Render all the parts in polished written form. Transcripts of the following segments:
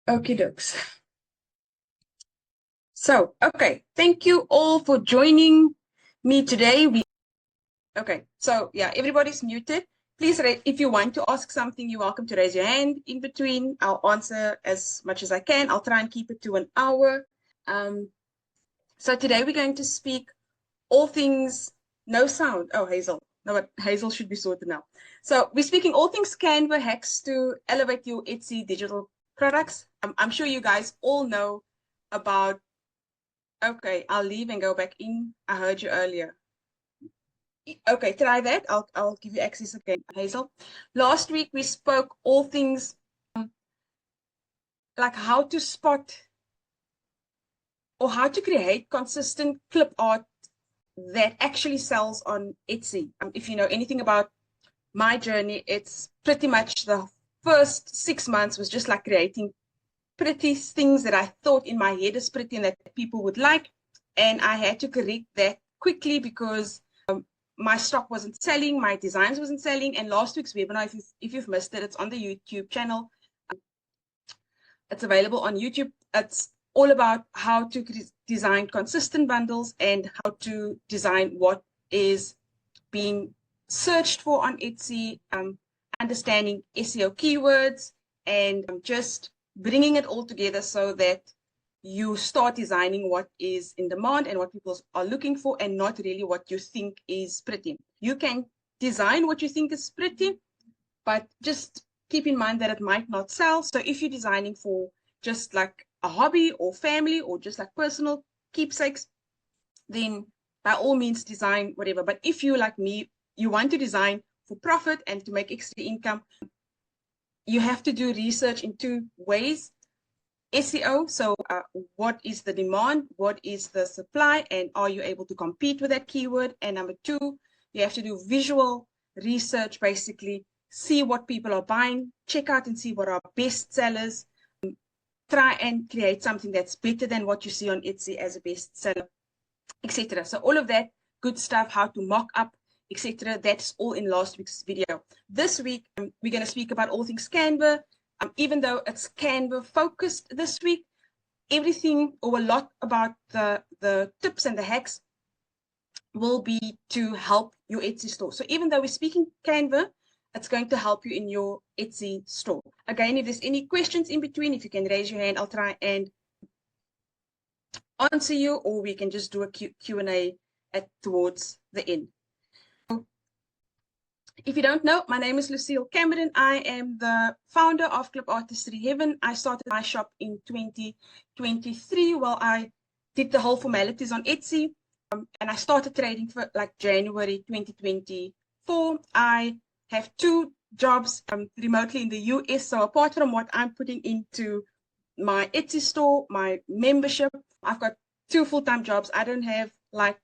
Okie dokes. So, okay, thank you all for joining me today. Everybody's muted. Please, if you want to ask something, you're welcome to raise your hand in between. I'll answer as much as I can. I'll try and keep it to an hour. So today we're going to speak all things, no sound. Oh, Hazel. No, but Hazel should be sorted now. So we're speaking all things Canva hacks to elevate your Etsy digital products. I'm sure you guys all know about. Okay, I'll leave and go back in. I heard you earlier. Okay, try that. I'll give you access again, Hazel. Last week we spoke all things like how to spot or how to create consistent clip art that actually sells on Etsy. If you know anything about my journey, it's pretty much the first 6 months was just like creating pretty things that I thought in my head is pretty and that people would like. And I had to correct that quickly because my stock wasn't selling, my designs wasn't selling. And last week's webinar, if you've missed it, it's on the YouTube channel. It's available on YouTube. It's all about how to design consistent bundles and how to design what is being searched for on Etsy, understanding SEO keywords, and just bringing it all together so that you start designing what is in demand and what people are looking for and not really what you think is pretty. You can design what you think is pretty, but just keep in mind that it might not sell. So if you're designing for just like a hobby or family or just like personal keepsakes, then by all means design whatever. But if you like me, you want to design for profit and to make extra income, you have to do research in two ways. SEO, so what is the demand, what is the supply, and are you able to compete with that keyword? And number two, you have to do visual research, basically see what people are buying, check out and see what are best sellers, try and create something that's better than what you see on Etsy as a bestseller, etc. So all of that good stuff, how to mock up, etc. That's all in last week's video. This week, we're going to speak about all things Canva. Even though it's Canva focused this week, everything or a lot about the tips and the hacks will be to help your Etsy store. So even though we're speaking Canva, it's going to help you in your Etsy store. Again, if there's any questions in between, if you can raise your hand, I'll try and answer you, or we can just do a Q&A towards the end. If you don't know, my name is Lucille Cameron. I am the founder of Clip Artistry Heaven. I started my shop in 2023 while I did the whole formalities on Etsy. And I started trading for like January 2024. I have 2 jobs remotely in the US. So apart from what I'm putting into my Etsy store, my membership, I've got 2 full-time jobs. I don't have like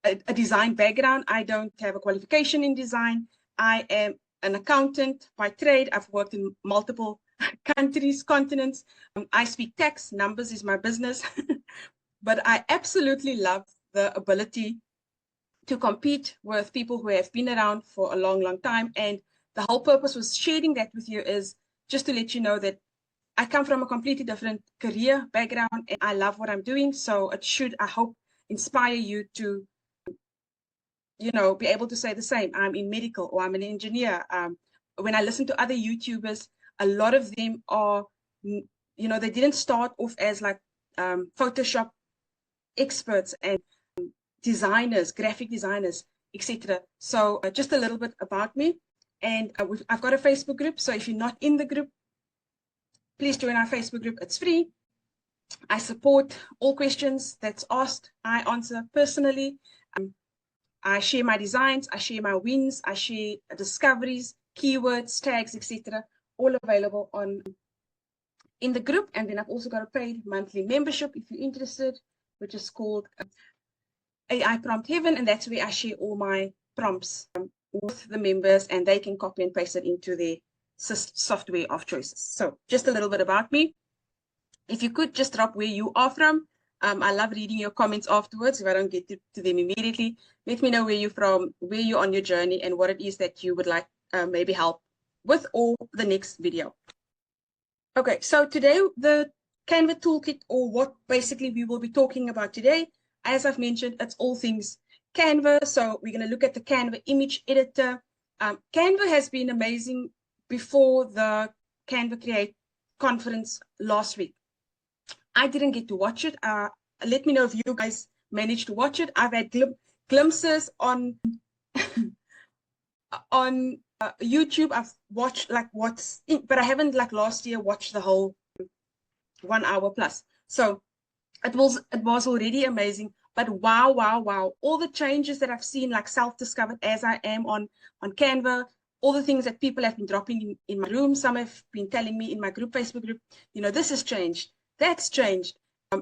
a design background. I don't have a qualification in design. I am an accountant by trade. I've worked in multiple countries, continents. I speak tax. Numbers is my business. But I absolutely love the ability to compete with people who have been around for a long, long time. And the whole purpose was sharing that with you is just to let you know that I come from a completely different career background and I love what I'm doing. So it should, I hope, inspire you to be able to say the same. I'm in medical or I'm an engineer. When I listen to other YouTubers, a lot of them are, they didn't start off as like Photoshop experts and designers, graphic designers, etc. So just a little bit about me. And I've got a Facebook group. So if you're not in the group, please join our Facebook group. It's free. I support all questions that's asked. I answer personally. I share my designs, I share my wins, I share discoveries, keywords, tags, etc. All available in the group. And then I've also got a paid monthly membership if you're interested, which is called AI Prompt Heaven, and that's where I share all my prompts with the members, and they can copy and paste it into their software of choices. So just a little bit about me. If you could just drop where you are from. I love reading your comments afterwards. If I don't get to them immediately, let me know where you're from, where you're on your journey, and what it is that you would like maybe help with or the next video. Okay, so today the Canva toolkit, or what basically we will be talking about today, as I've mentioned, it's all things Canva. So we're going to look at the Canva image editor. Canva has been amazing before the Canva Create conference last week. I didn't get to watch it. Let me know if you guys managed to watch it. I've had glimpses on YouTube. I've watched like what's in, but I haven't like last year watched the whole 1 hour plus. So it was already amazing. But wow, wow, wow. All the changes that I've seen, like self-discovered as I am on Canva, all the things that people have been dropping in my room. Some have been telling me in my group, Facebook group, this has changed, that's changed.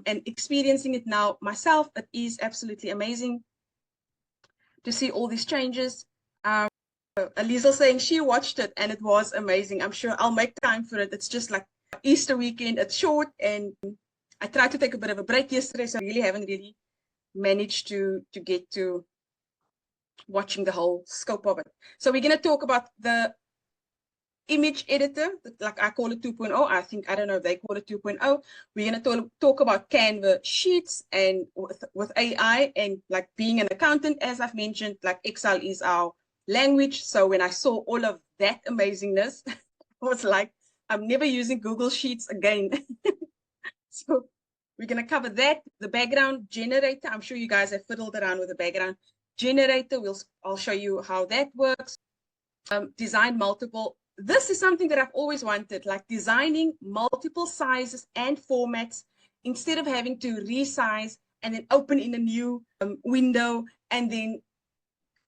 And experiencing it now myself, it is absolutely amazing to see all these changes. Liesel saying she watched it and it was amazing. I'm sure I'll make time for it. It's just like Easter weekend. It's short, and I tried to take a bit of a break yesterday, so I really haven't really managed to get to watching the whole scope of it. So we're going to talk about the image editor, like I call it 2.0. I don't know if they call it 2.0. We're going to talk about Canva sheets and with AI, and like being an accountant, as I've mentioned, like Excel is our language. So when I saw all of that amazingness, I was like, I'm never using Google Sheets again. So we're going to cover that. The background generator, I'm sure you guys have fiddled around with the background generator. I'll show you how that works. Design multiple. This is something that I've always wanted, like designing multiple sizes and formats instead of having to resize and then open in a new window. And then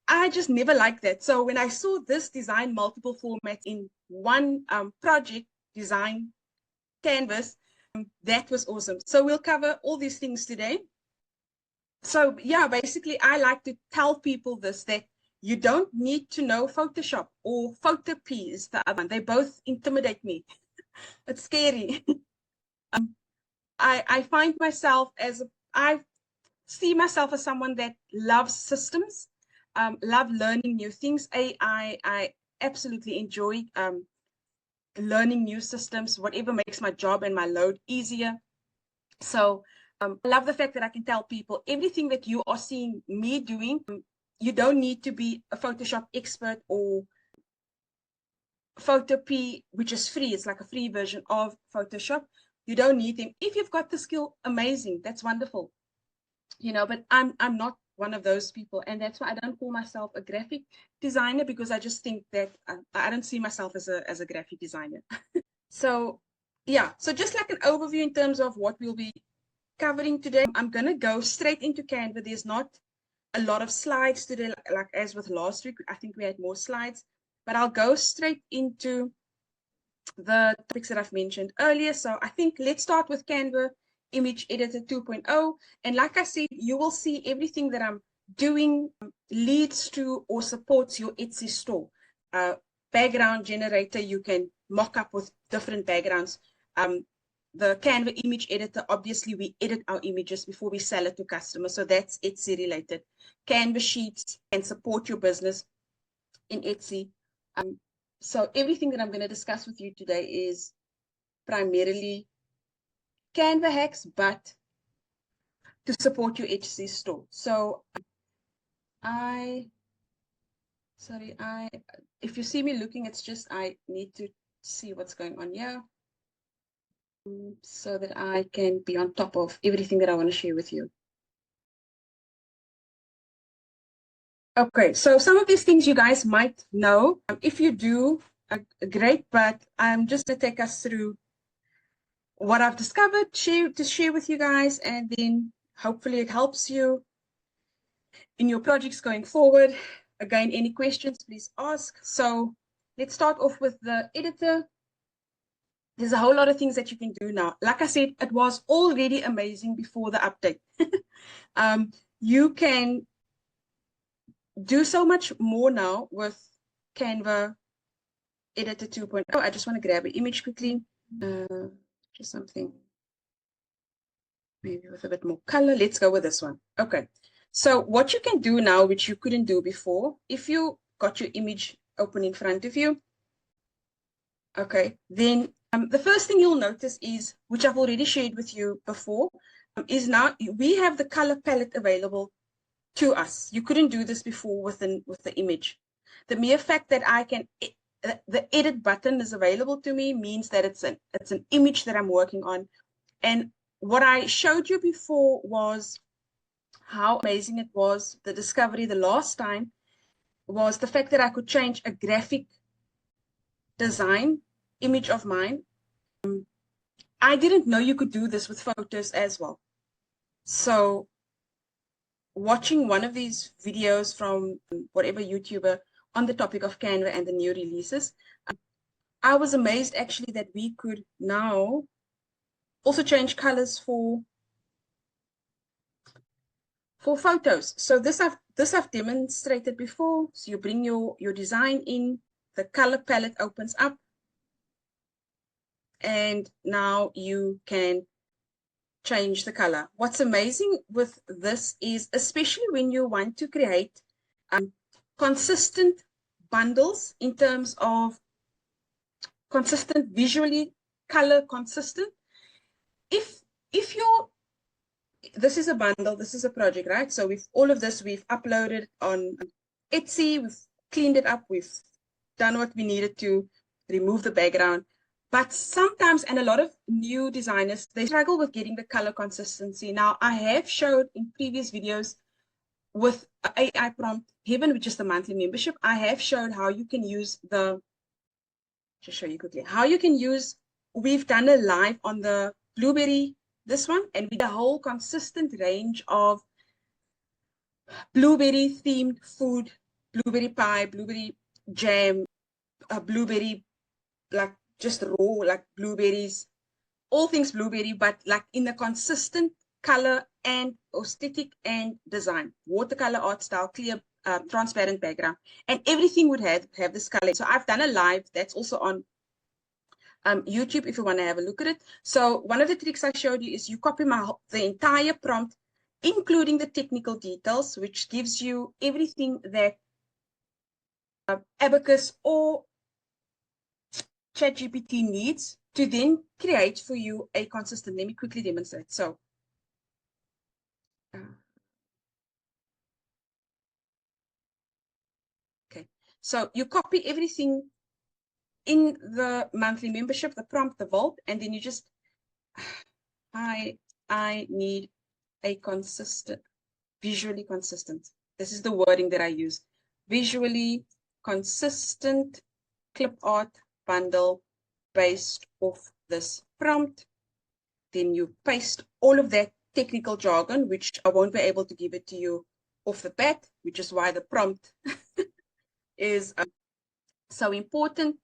I just never liked that. So when I saw this design multiple formats in one project design canvas, that was awesome. So we'll cover all these things today. So yeah, basically I like to tell people this, that you don't need to know Photoshop or Photopea is the other one. They both intimidate me. It's scary. I find myself I see myself as someone that loves systems, love learning new things. I absolutely enjoy learning new systems, whatever makes my job and my load easier. So I love the fact that I can tell people everything that you are seeing me doing. You don't need to be a Photoshop expert or Photopea, which is free. It's like a free version of Photoshop. You don't need them. If you've got the skill, amazing. That's wonderful. But I'm not one of those people. And that's why I don't call myself a graphic designer, because I just think that I don't see myself as a graphic designer. So yeah, so just like an overview in terms of what we'll be covering today, I'm going to go straight into Canva. There's not a lot of slides today, like as with last week. I think we had more slides, but I'll go straight into the topics that I've mentioned earlier. So I think let's start with Canva Image Editor 2.0. And like I said, you will see everything that I'm doing leads to or supports your Etsy store. Background generator, you can mock up with different backgrounds. The Canva image editor, obviously we edit our images before we sell it to customers. So that's Etsy related. Canva sheets can support your business in Etsy. So everything that I'm going to discuss with you today is primarily Canva hacks, but to support your Etsy store. So if you see me looking, it's just I need to see what's going on here so that I can be on top of everything that I want to share with you. Okay, so some of these things you guys might know. If you do, great, but I'm just going to take us through what I've discovered, to share with you guys, and then hopefully it helps you in your projects going forward. Again, any questions, please ask. So let's start off with the editor. There's a whole lot of things that you can do now. Like I said, it was already amazing before the update. You can do so much more now with Canva Editor 2.0. I just want to grab an image quickly. Just something maybe with a bit more color. Let's go with this one. Okay. So what you can do now, which you couldn't do before, if you got your image open in front of you, okay, then The first thing you'll notice is, which I've already shared with you before, is now we have the color palette available to us. You couldn't do this before with the image. The mere fact that I can, the edit button is available to me means that it's an image that I'm working on. And what I showed you before was how amazing it was. The discovery the last time was the fact that I could change a graphic design image of mine. I didn't know you could do this with photos as well. So watching one of these videos from whatever YouTuber on the topic of Canva and the new releases, I was amazed actually that we could now also change colors for photos. So this I've demonstrated before. So you bring your design in, the color palette opens up, and now you can change the color. What's amazing with this is, especially when you want to create consistent bundles in terms of consistent, visually color consistent. If you're, this is a bundle, this is a project, right? So with all of this, we've uploaded on Etsy, we've cleaned it up, we've done what we needed to remove the background. But sometimes, and a lot of new designers, they struggle with getting the color consistency. Now, I have showed in previous videos with AI prompt Heaven, which is the monthly membership, I have showed how you can use just show you quickly, how you can use, we've done a live on the blueberry, this one, and we did a whole consistent range of blueberry themed food, blueberry pie, blueberry jam, blueberry, like just raw, like blueberries, all things blueberry, but like in a consistent color and aesthetic and design, watercolor art style, clear, transparent background, and everything would have this color. So I've done a live that's also on YouTube if you want to have a look at it. So one of the tricks I showed you is you copy the entire prompt, including the technical details, which gives you everything that Abacus or ChatGPT needs to then create for you a consistent. Let me quickly demonstrate. So okay, so you copy everything in the monthly membership, the prompt, the vault, and then you just, I need a consistent, visually consistent. This is the wording that I use. Visually consistent clip art bundle based off this prompt. Then you paste all of that technical jargon, which I won't be able to give it to you off the bat, which is why the prompt is so important.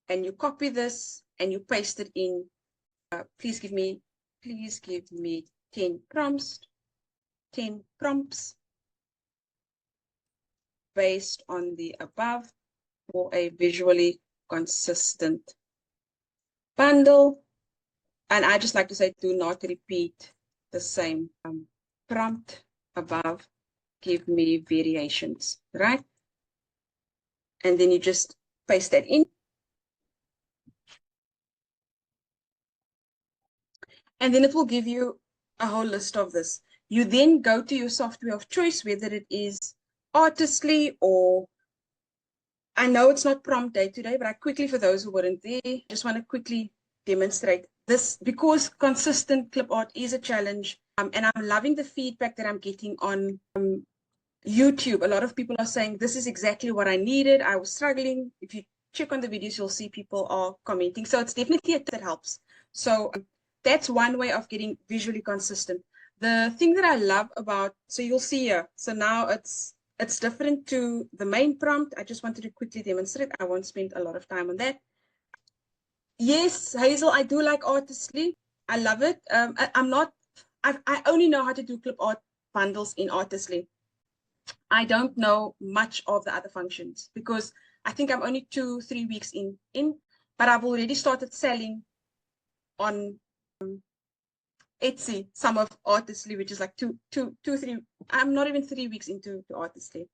And you copy this and you paste it in. Please give me 10 prompts based on the above for a visually consistent bundle. And I just like to say, do not repeat the same prompt above. Give me variations, right? And then you just paste that in. And then it will give you a whole list of this. You then go to your software of choice, whether it is Artistly or, I know it's not prompt day today, but I quickly, for those who weren't there, just want to quickly demonstrate this, because consistent clip art is a challenge. And I'm loving the feedback that I'm getting on YouTube. A lot of people are saying, this is exactly what I needed. I was struggling. If you check on the videos, you'll see people are commenting. So it's definitely a that helps. So that's one way of getting visually consistent. The thing that I love about, so you'll see here, so now it's different to the main prompt. I just wanted to quickly demonstrate. I won't spend a lot of time on that. Yes, Hazel, I do like Artistly. I love it. I only know how to do clip art bundles in Artistly. I don't know much of the other functions because I think I'm only 2-3 weeks in, but I've already started selling on Etsy some of Artistly, which is like 2-3. I'm not even 3 weeks into Artistly.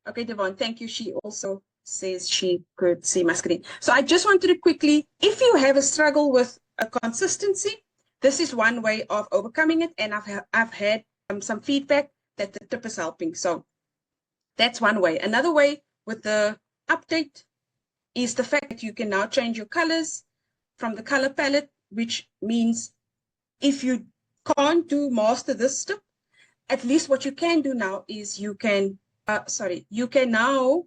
Okay, Devon, thank you. She also says she could see my screen. So I just wanted to quickly, if you have a struggle with a consistency, this is one way of overcoming it. And I've had some feedback that the tip is helping. So that's one way. Another way with the update is the fact that you can now change your colors from the color palette, which means if you can't master this step, at least what you can do now is you can, you can now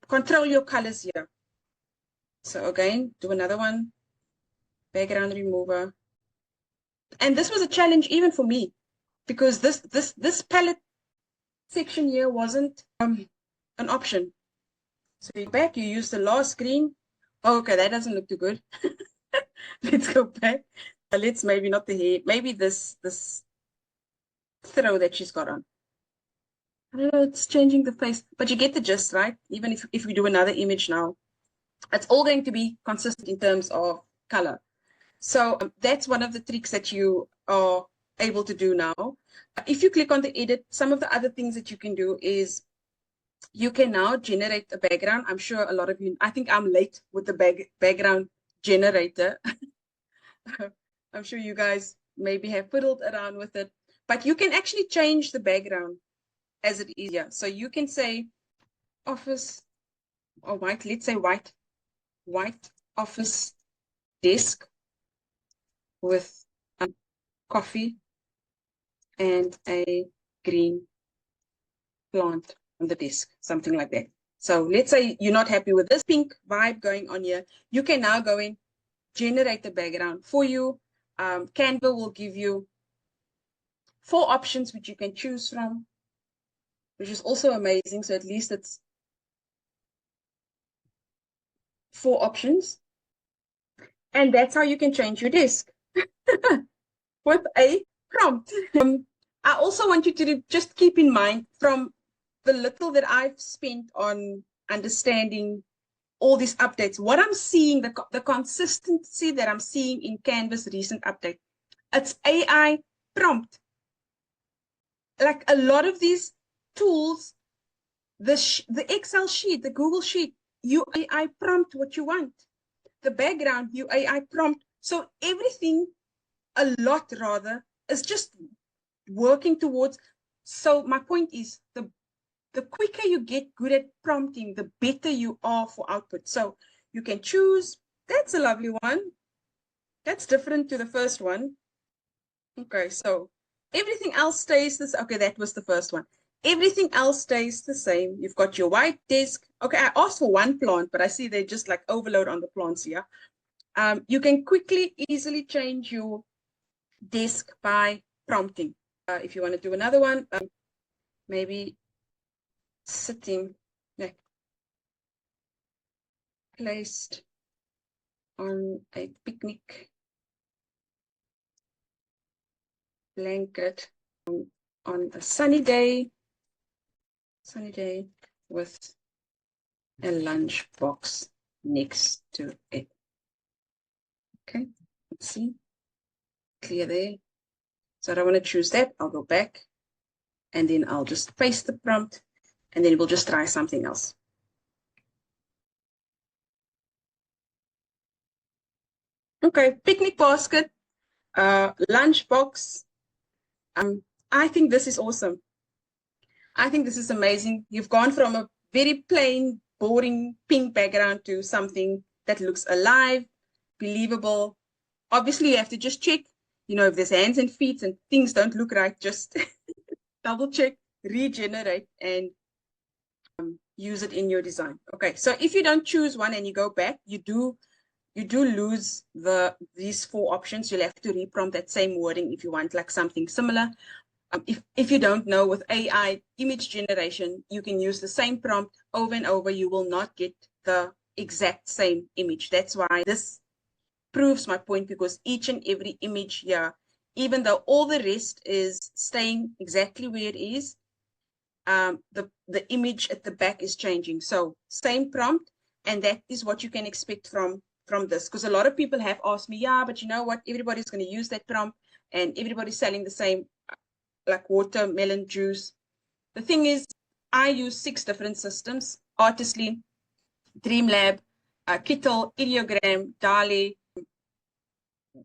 control your colors here. So again, do another one, background remover. And this was a challenge even for me, because this palette section here wasn't an option. So you go back, you use the last screen. Oh, okay, that doesn't look too good. Let's go back. Let's maybe not the hair, maybe this throw that she's got on. I don't know, it's changing the face, but you get the gist, right? Even if we do another image now, it's all going to be consistent in terms of color. So that's one of the tricks that you are able to do now. If you click on the edit, some of the other things that you can do is you can now generate a background. I'm sure a lot of you, I think I'm late with the background generator. I'm sure you guys maybe have fiddled around with it, but you can actually change the background as it is here. So you can say office or white, let's say white office desk with coffee and a green plant on the desk, something like that. So let's say you're not happy with this pink vibe going on here. You can now go in, generate the background for you. Canva will give you 4 options which you can choose from, which is also amazing. So at least it's 4 options. And that's how you can change your desk with a prompt. I also want you to just keep in mind, from the little that I've spent on understanding all these updates, what I'm seeing, the consistency that I'm seeing in Canva's recent update, it's AI prompt. Like a lot of these tools, the Excel sheet, the Google sheet, you AI prompt what you want. The background, you AI prompt. So everything, a lot rather, is just working towards. So my point is, the quicker you get good at prompting, the better you are for output. So you can choose. That's a lovely one. That's different to the first one. Okay, so everything else stays this. Okay, that was the first one. Everything else stays the same. You've got your white desk. Okay, I asked for 1 plant, but I see they just like overload on the plants here. You can quickly, easily change your desk by prompting. If you want to do another one, maybe sitting, placed on a picnic blanket on a sunny day with a lunch box next to it. Okay, let's see, clear there. So I don't want to choose that. I'll go back and then I'll just paste the prompt and then we'll just try something else. Okay, picnic basket, lunch box. I think this is awesome. I think this is amazing. You've gone from a very plain, boring pink background to something that looks alive, believable. Obviously, you have to just check, if there's hands and feet and things don't look right, just double check, regenerate, and use it in your design. Okay, so if you don't choose one and you go back, you do lose these 4 options. You'll have to reprompt that same wording if you want like something similar. If you don't know, with AI image generation, you can use the same prompt over and over. You will not get the exact same image. That's why this proves my point, because each and every image here, even though all the rest is staying exactly where it is, the image at the back is changing. So same prompt, and that is what you can expect from this. Because a lot of people have asked me, yeah, but you know what? Everybody's going to use that prompt, and everybody's selling the same, like watermelon juice. The thing is, I use 6 different systems. Artistly, Dreamlab, Kittle, Ideogram, DALI,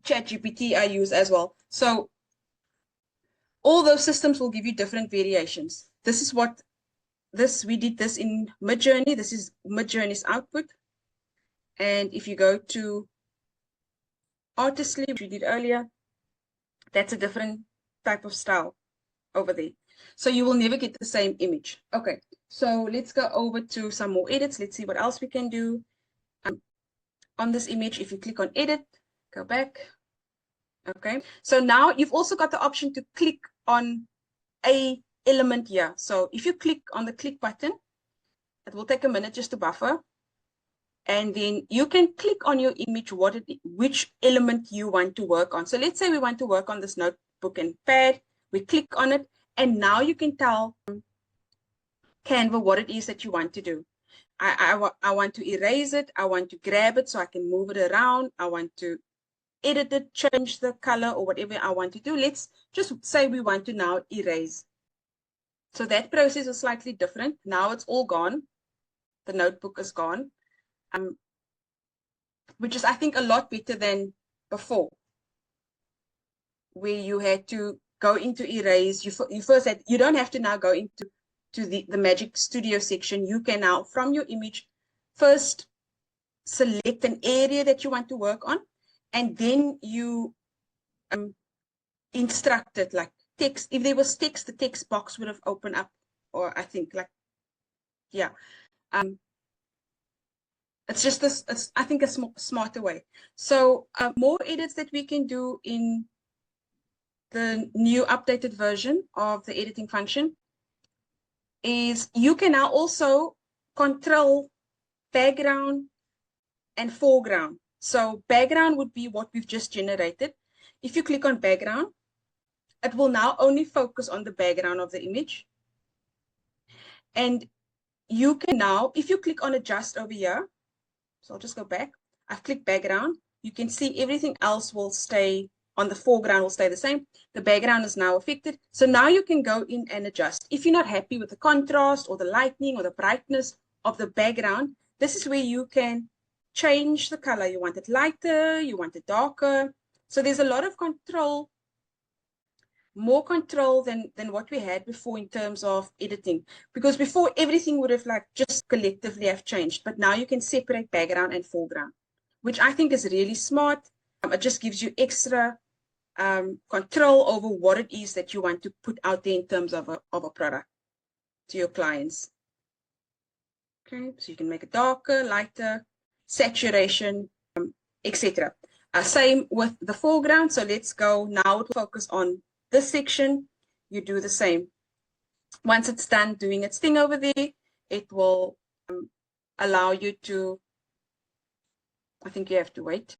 ChatGPT I use as well. So all those systems will give you different variations. This is what we did this in Midjourney. This is Midjourney's output. And if you go to Artistly, which we did earlier, that's a different type of style over there. So you will never get the same image. Okay, so let's go over to some more edits. Let's see what else we can do. On this image, if you click on edit, go back. Okay, so now you've also got the option to click on a element here. So if you click on the click button, it will take a minute just to buffer. And then you can click on your image which element you want to work on. So let's say we want to work on this notebook and pad. We click on it, and now you can tell Canva what it is that you want to do. I want to erase it. I want to grab it so I can move it around. I want to edit it, change the color or whatever I want to do. Let's just say we want to now erase. So that process is slightly different. Now it's all gone. The notebook is gone. Which is, I think, a lot better than before, where you had to go into erase. You first had, you don't have to now go into the Magic Studio section. You can now, from your image, first select an area that you want to work on, and then you instruct it, like text. If there was text, the text box would have opened up, or I think like, yeah. It's just this, I think, a smarter way. So more edits that we can do in the new updated version of the editing function is you can now also control background and foreground. So background would be what we've just generated. If you click on background, it will now only focus on the background of the image. And you can now, if you click on adjust over here, so I'll just go back. I've clicked background. You can see everything else will stay on the foreground, will stay the same. The background is now affected. So now you can go in and adjust. If you're not happy with the contrast or the lighting or the brightness of the background, this is where you can change the color. You want it lighter, you want it darker. So there's a lot of control, more control than what we had before in terms of editing, because before everything would have like just collectively have changed, but now you can separate background and foreground, which I think is really smart. It just gives you extra control over what it is that you want to put out there in terms of a product to your clients. Okay, so you can make it darker, lighter, saturation, etc. Same with the foreground. So let's go now to focus on this section. You do the same. Once it's done doing its thing over there, it will allow you to, I think you have to wait.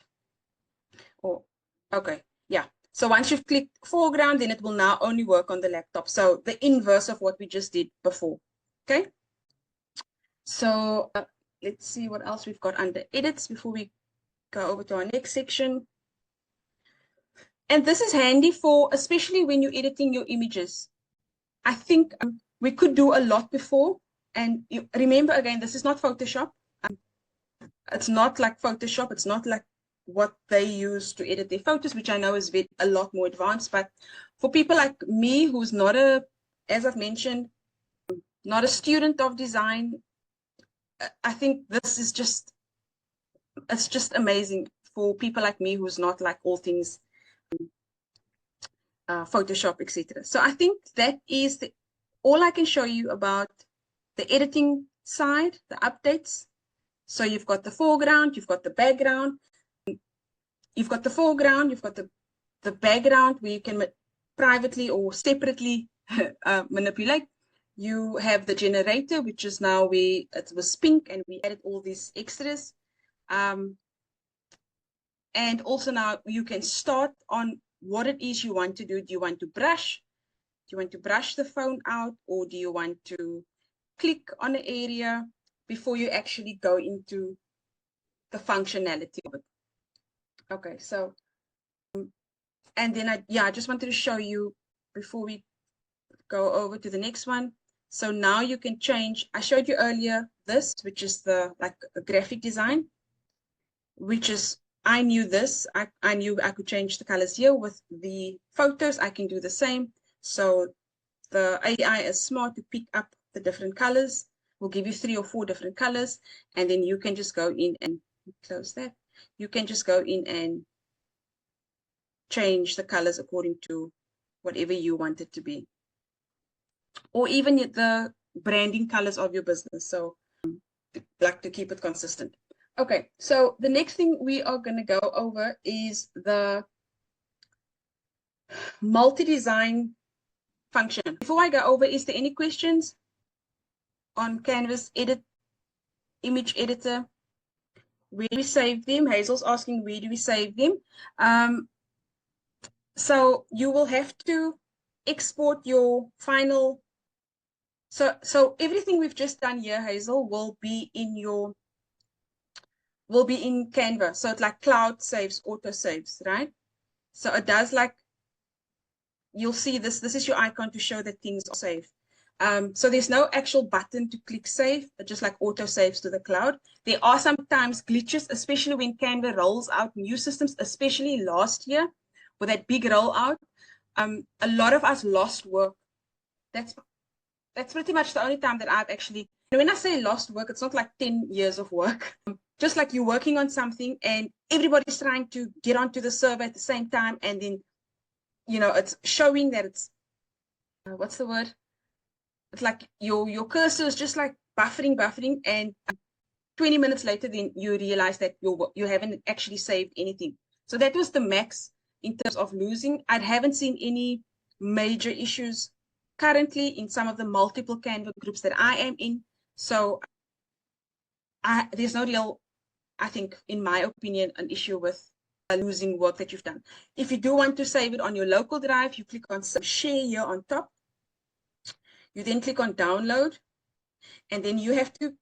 Oh, okay, yeah. So once you've clicked foreground, then it will now only work on the laptop. So the inverse of what we just did before. Okay. So let's see what else we've got under edits before we go over to our next section. And this is handy for, especially when you're editing your images. I think we could do a lot before. And you, remember, again, this is not Photoshop. It's not like Photoshop. It's not like what they use to edit their photos, which I know is a lot more advanced. But for people like me, who's not as I've mentioned, not a student of design, I think this is just, it's just amazing for people like me who's not like all things Photoshop, etc. So I think that is all I can show you about the editing side, the updates. So you've got the foreground, you've got the background, you've got the foreground, you've got the background where you can privately or separately manipulate. You have the generator, which is now it was pink and we added all these extras. And also now you can start on what it is you want to do. Do you want to brush? Do you want to brush the phone out, or do you want to click on an area before you actually go into the functionality of it? Okay, so, and then I just wanted to show you before we go over to the next one. So now you can change, I showed you earlier this, which is the like a graphic design, which is, I knew this. I knew I could change the colors here. With the photos, I can do the same. So the AI is smart to pick up the different colors. We'll give you 3 or 4 different colors, and then you can just go in and close that. You can just go in and change the colors according to whatever you want it to be, or even the branding colors of your business. So like to keep it consistent. Okay, so the next thing we are going to go over is the multi-design function. Before I go over, is there any questions on Canvas image editor? Where do we save them? Hazel's asking, where do we save them? So you will have to export your final. So everything we've just done here, Hazel, will be in Canva. So it's like cloud saves, auto saves, right? So it does, like, you'll see this is your icon to show that things are saved. So there's no actual button to click save, it just like auto saves to the cloud. There are sometimes glitches, especially when Canva rolls out new systems, especially last year with that big rollout. A lot of us lost work. That's pretty much the only time that I've actually, when I say lost work, it's not like 10 years of work. Just like you're working on something and everybody's trying to get onto the server at the same time, and then, it's showing that it's, what's the word? It's like your cursor is just like buffering, and 20 minutes later, then you realize that you haven't actually saved anything. So that was the max in terms of losing. I haven't seen any major issues currently in some of the multiple Canva groups that I am in. So there's no real, I think, in my opinion, an issue with losing work that you've done. If you do want to save it on your local drive, you click on share here on top. You then click on download, and then you have to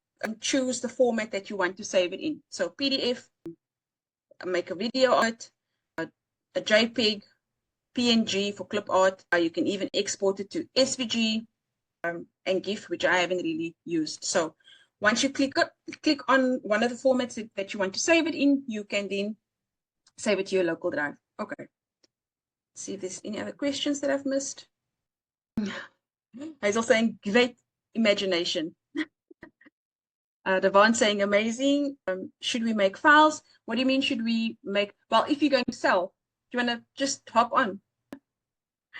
choose the format that you want to save it in. So PDF, make a video on it, a JPEG, PNG for clip art. You can even export it to SVG and GIF, which I haven't really used. So once you click on one of the formats that you want to save it in, you can then save it to your local drive. Okay. Let's see if there's any other questions that I've missed. Hazel saying, great imagination. Devon saying, amazing. Should we make files? What do you mean, should we make? Well, if you're going to sell, do you want to just hop on?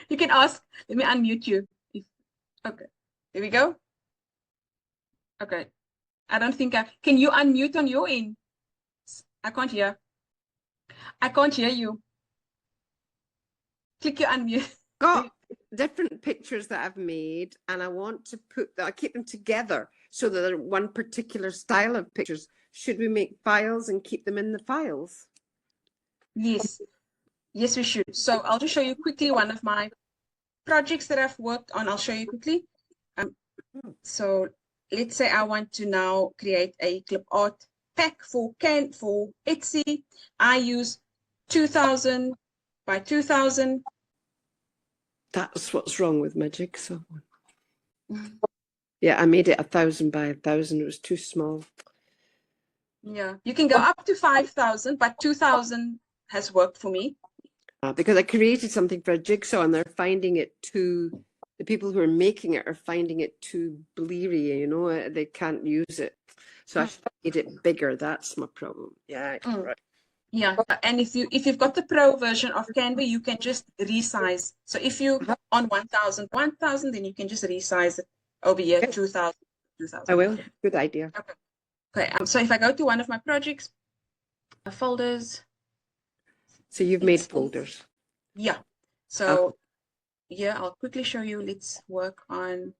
You can ask. Let me unmute you. Okay. There we go. Okay. I don't think can you unmute on your end? I can't hear. I can't hear you. Click your unmute. Got different pictures that I've made, and I want to I keep them together so that they're one particular style of pictures. Should we make files and keep them in the files? Yes. Yes, we should. So I'll just show you quickly one of my projects that I've worked on. I'll show you quickly. So let's say I want to now create a clip art pack for Etsy. I use 2000 by 2000. That's what's wrong with my jigsaw one. Yeah, I made it 1000 by 1000. It was too small. Yeah, you can go up to 5000, but 2000 has worked for me. Because I created something for a jigsaw, and they're finding it too. The people who are making it are finding it too bleary. They can't use it. So I should have made it bigger. That's my problem. Yeah. Right. Yeah, and if you've got the pro version of Canva, you can just resize. So if you on 1000, then you can just resize it over here, 2000. I will. Good idea. Okay. So if I go to one of my projects, folders. So you've made folders. Yeah. So yeah, I'll quickly show you. Let's work on.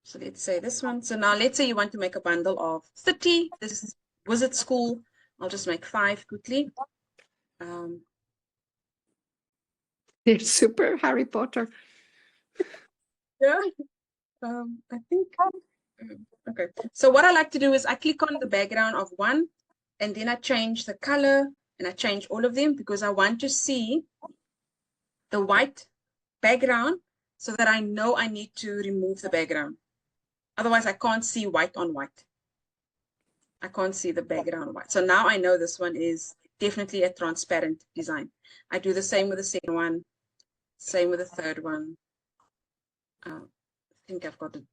So let's say this one. So now let's say you want to make a bundle of 30. This is Wizard School. I'll just make 5 quickly. They're super Harry Potter. Yeah. I think. Okay. So what I like to do is I click on the background of one, and then I change the color, and I change all of them because I want to see the white background so that I know I need to remove the background. Otherwise, I can't see white on white. I can't see the background white. So now I know this one is definitely a transparent design. I do the same with the second one, same with the third one. I think I've got it.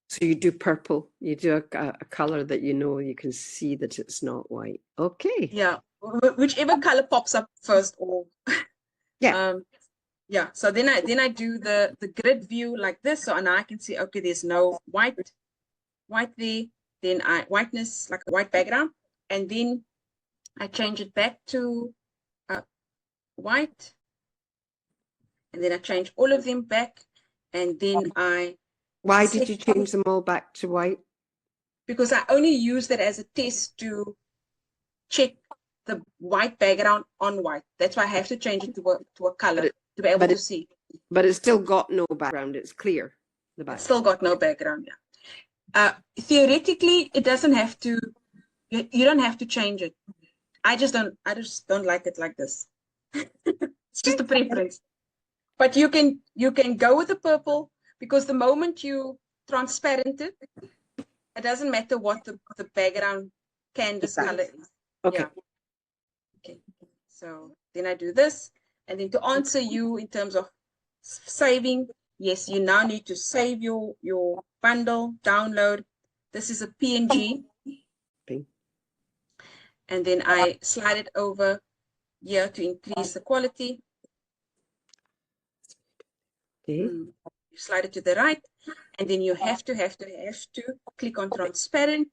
So you do purple. You do a color that you know you can see that it's not white. Okay. Yeah, whichever color pops up first, or Yeah. yeah. So then I do the grid view like this. So now I can see, okay, there's no white there. Then whiteness, like a white background, and then I change it back to white, and then I change all of them back, and then I Why did you change them all back to white? Because I only use that as a test to check the white background on white. That's why I have to change it to a color to be able to see. But it's still got no background. It's clear. The background. It's still got no background. Yeah. Theoretically, it doesn't have to. You don't have to change it. I just don't like it like this. It's just a preference. But you can go with the purple, because the moment you transparent it, it doesn't matter what the background canvas color is. Okay. Yeah. Okay. So then I do this, and then to answer you in terms of saving, yes, you now need to save your bundle, download. This is a PNG. Okay. And then I slide it over here to increase the quality. Okay. You slide it to the right, and then you have to click on transparent.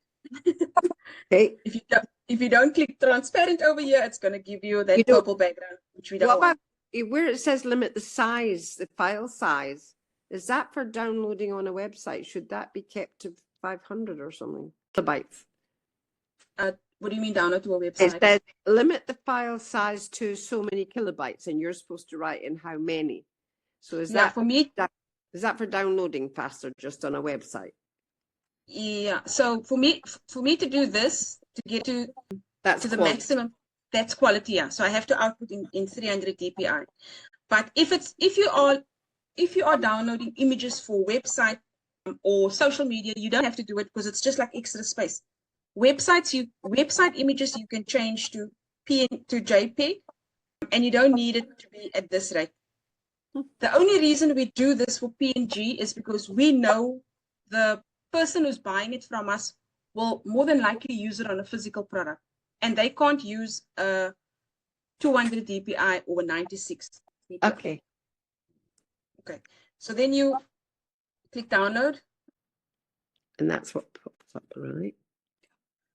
Okay. If you don't click transparent over here, it's going to give you that purple background, which we don't want. Where it says limit the size, the file size, is that for downloading on a website? Should that be kept to 500 or something? Kilobytes. What do you mean download to a website? It says limit the file size to so many kilobytes, and you're supposed to write in how many. So is that for me? Is that for downloading faster just on a website? Yeah. So for me to do this, to get to the maximum, that's quality. Yeah. So I have to output in 300 dpi. But if you are downloading images for website or social media, you don't have to do it, because it's just like extra space. Website images you can change to JPEG, and you don't need it to be at this rate. The only reason we do this for PNG is because we know the person who's buying it from us will more than likely use it on a physical product, and they can't use a 200 dpi or 96 dpi. Okay. Okay. So then you click download. And that's what pops up, right?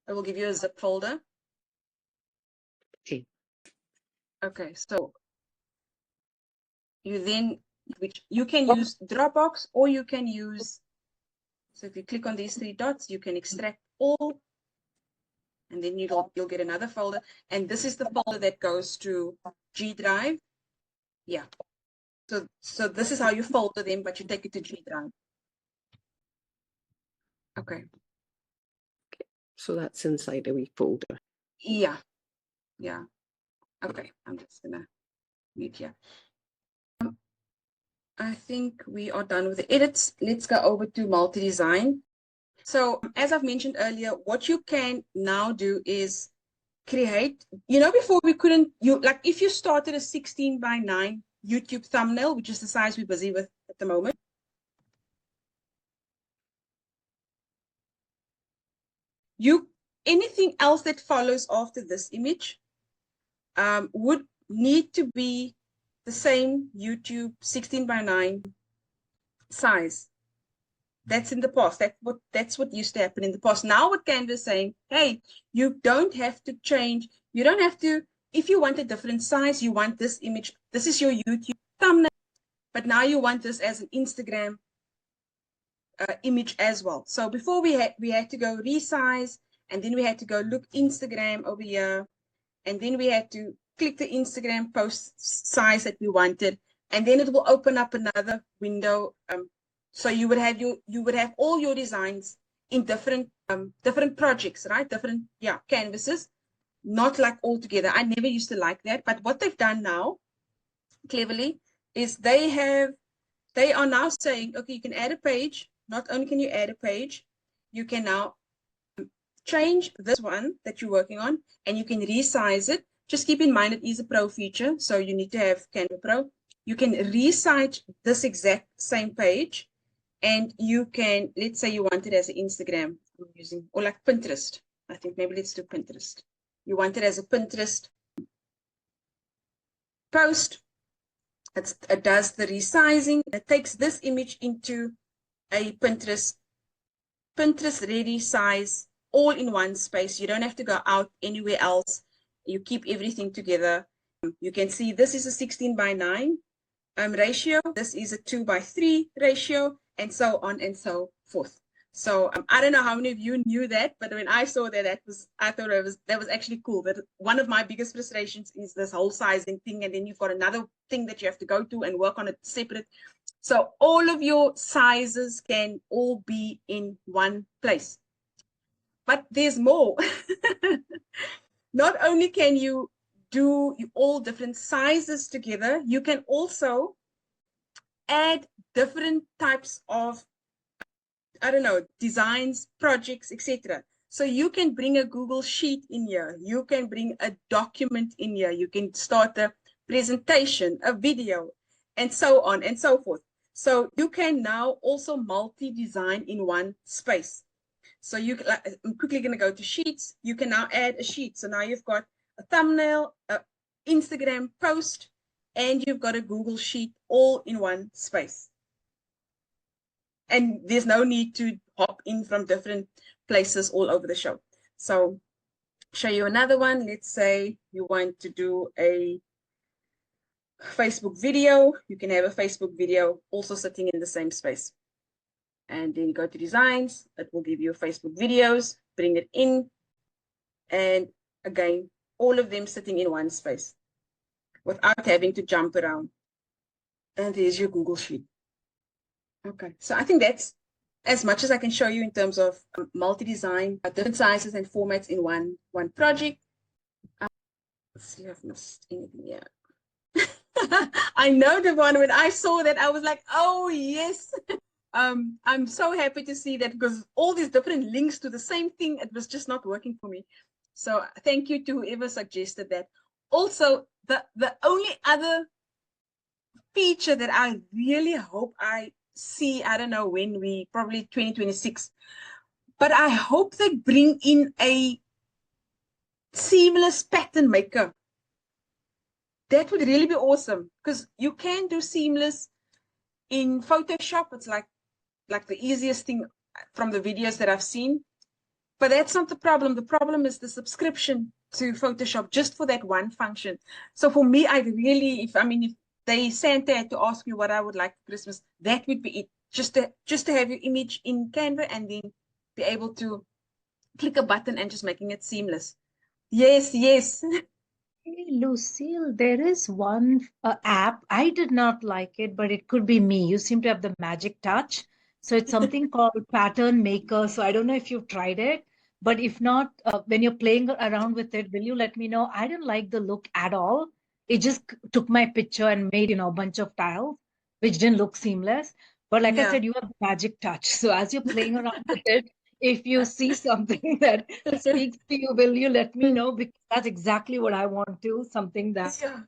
I will give you a zip folder. Okay. Okay. So you can use Dropbox, or you can use, so if you click on these three dots, you can extract all, and then you'll get another folder, and this is the folder that goes to G Drive. Yeah. So this is how you folder them, but you take it to G Drive. Okay. So that's inside a wee folder. Yeah. Yeah. Okay. I'm just gonna mute here. I think we are done with the edits. Let's go over to multi-design. So as I've mentioned earlier, what you can now do is create, before we couldn't, like if you started a 16:9 YouTube thumbnail, which is the size we're busy with at the moment, anything else that follows after this image would need to be the same YouTube 16:9 size. That's in the past. That's what used to happen in the past. Now what Canva is saying, hey, you don't have to change. You don't have to, if you want a different size, you want this image, this is your YouTube thumbnail, but now you want this as an Instagram image as well. So before we had to go resize, and then we had to go look Instagram over here, and then we had to click the Instagram post size that we wanted, and then it will open up another window. So you would have all your designs in different projects, right? Different canvases, not like all together. I never used to like that, but what they've done now, cleverly, is they are now saying, okay, you can add a page. Not only can you add a page, you can now change this one that you're working on, and you can resize it. Just keep in mind it is a pro feature, so you need to have Canva Pro. You can resize this exact same page, and you can, let's say you want it as an Instagram, I'm using, or like Pinterest. I think maybe let's do Pinterest. You want it as a Pinterest post. It does the resizing. It takes this image into a Pinterest ready size, all in one space. You don't have to go out anywhere else. You keep everything together. You can see this is a 16:9 ratio. This is a 2:3 ratio, and so on and so forth. So I don't know how many of you knew that, but when I saw that, I thought that was actually cool. That one of my biggest frustrations is this whole sizing thing, and then you've got another thing that you have to go to and work on it separate. So all of your sizes can all be in one place. But there's more. Not only can you do all different sizes together, you can also add different types of, I don't know, designs, projects, etc. So you can bring a Google Sheet in here. You can bring a document in here. You can start a presentation, a video, and so on and so forth. So you can now also multi-design in one space. So I'm quickly going to go to Sheets. You can now add a sheet. So now you've got a thumbnail, an Instagram post, and you've got a Google Sheet all in one space. And there's no need to hop in from different places all over the show. So show you another one. Let's say you want to do a Facebook video. You can have a Facebook video also sitting in the same space. And then you go to designs. It will give you Facebook videos, bring it in. And again, all of them sitting in one space without having to jump around. And there's your Google Sheet. Okay, so I think that's as much as I can show you in terms of multi-design, different sizes and formats in one project. Let's see if I've missed anything here. I know, Devon, when I saw that, I was like, oh, yes. I'm so happy to see that, because all these different links to the same thing, it was just not working for me. So thank you to whoever suggested that. Also, the only other feature that I really hope I see, I don't know when, we probably 2026, but I hope they bring in a seamless pattern maker. That would really be awesome, because you can do seamless in Photoshop. It's like the easiest thing from the videos that I've seen, but that's not the problem. The problem is the subscription to Photoshop just for that one function. So for me, I really, if they Santa had to ask me what I would like for Christmas, that would be it. Just to have your image in Canva and then be able to click a button and just making it seamless. Yes, yes. Hey, Lucille, there is one app. I did not like it, but it could be me. You seem to have the magic touch. So it's something called Pattern Maker. So I don't know if you've tried it, but if not, when you're playing around with it, will you let me know? I didn't like the look at all. It just took my picture and made, a bunch of tiles, which didn't look seamless. But like I Yeah. said, you have the magic touch. So as you're playing around with it, if you see something that speaks to you, will you let me know? Because that's exactly what I want to, something that,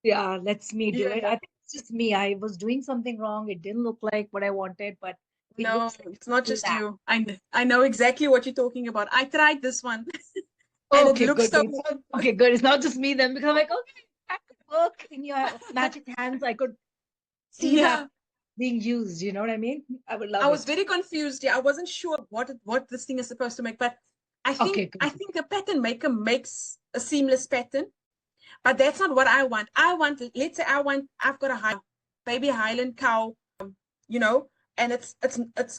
Yeah. lets me do it. Yeah. I think it's just me. I was doing something wrong. It didn't look like what I wanted, but it No, looks like it's not do just that. you. I know exactly what you're talking about. I tried this one and it Okay, looks good. so Good. Okay, good. It's not just me then, because I'm like, okay, that could work in your magic hands. I could see that yeah. being used. You know what I mean? I would I love was it. very confused. Yeah, I wasn't sure what this thing is supposed to make, but Okay, good. I think the pattern maker makes a seamless pattern, but that's not what I want. Let's say I've got a baby Highland cow, you know, and it's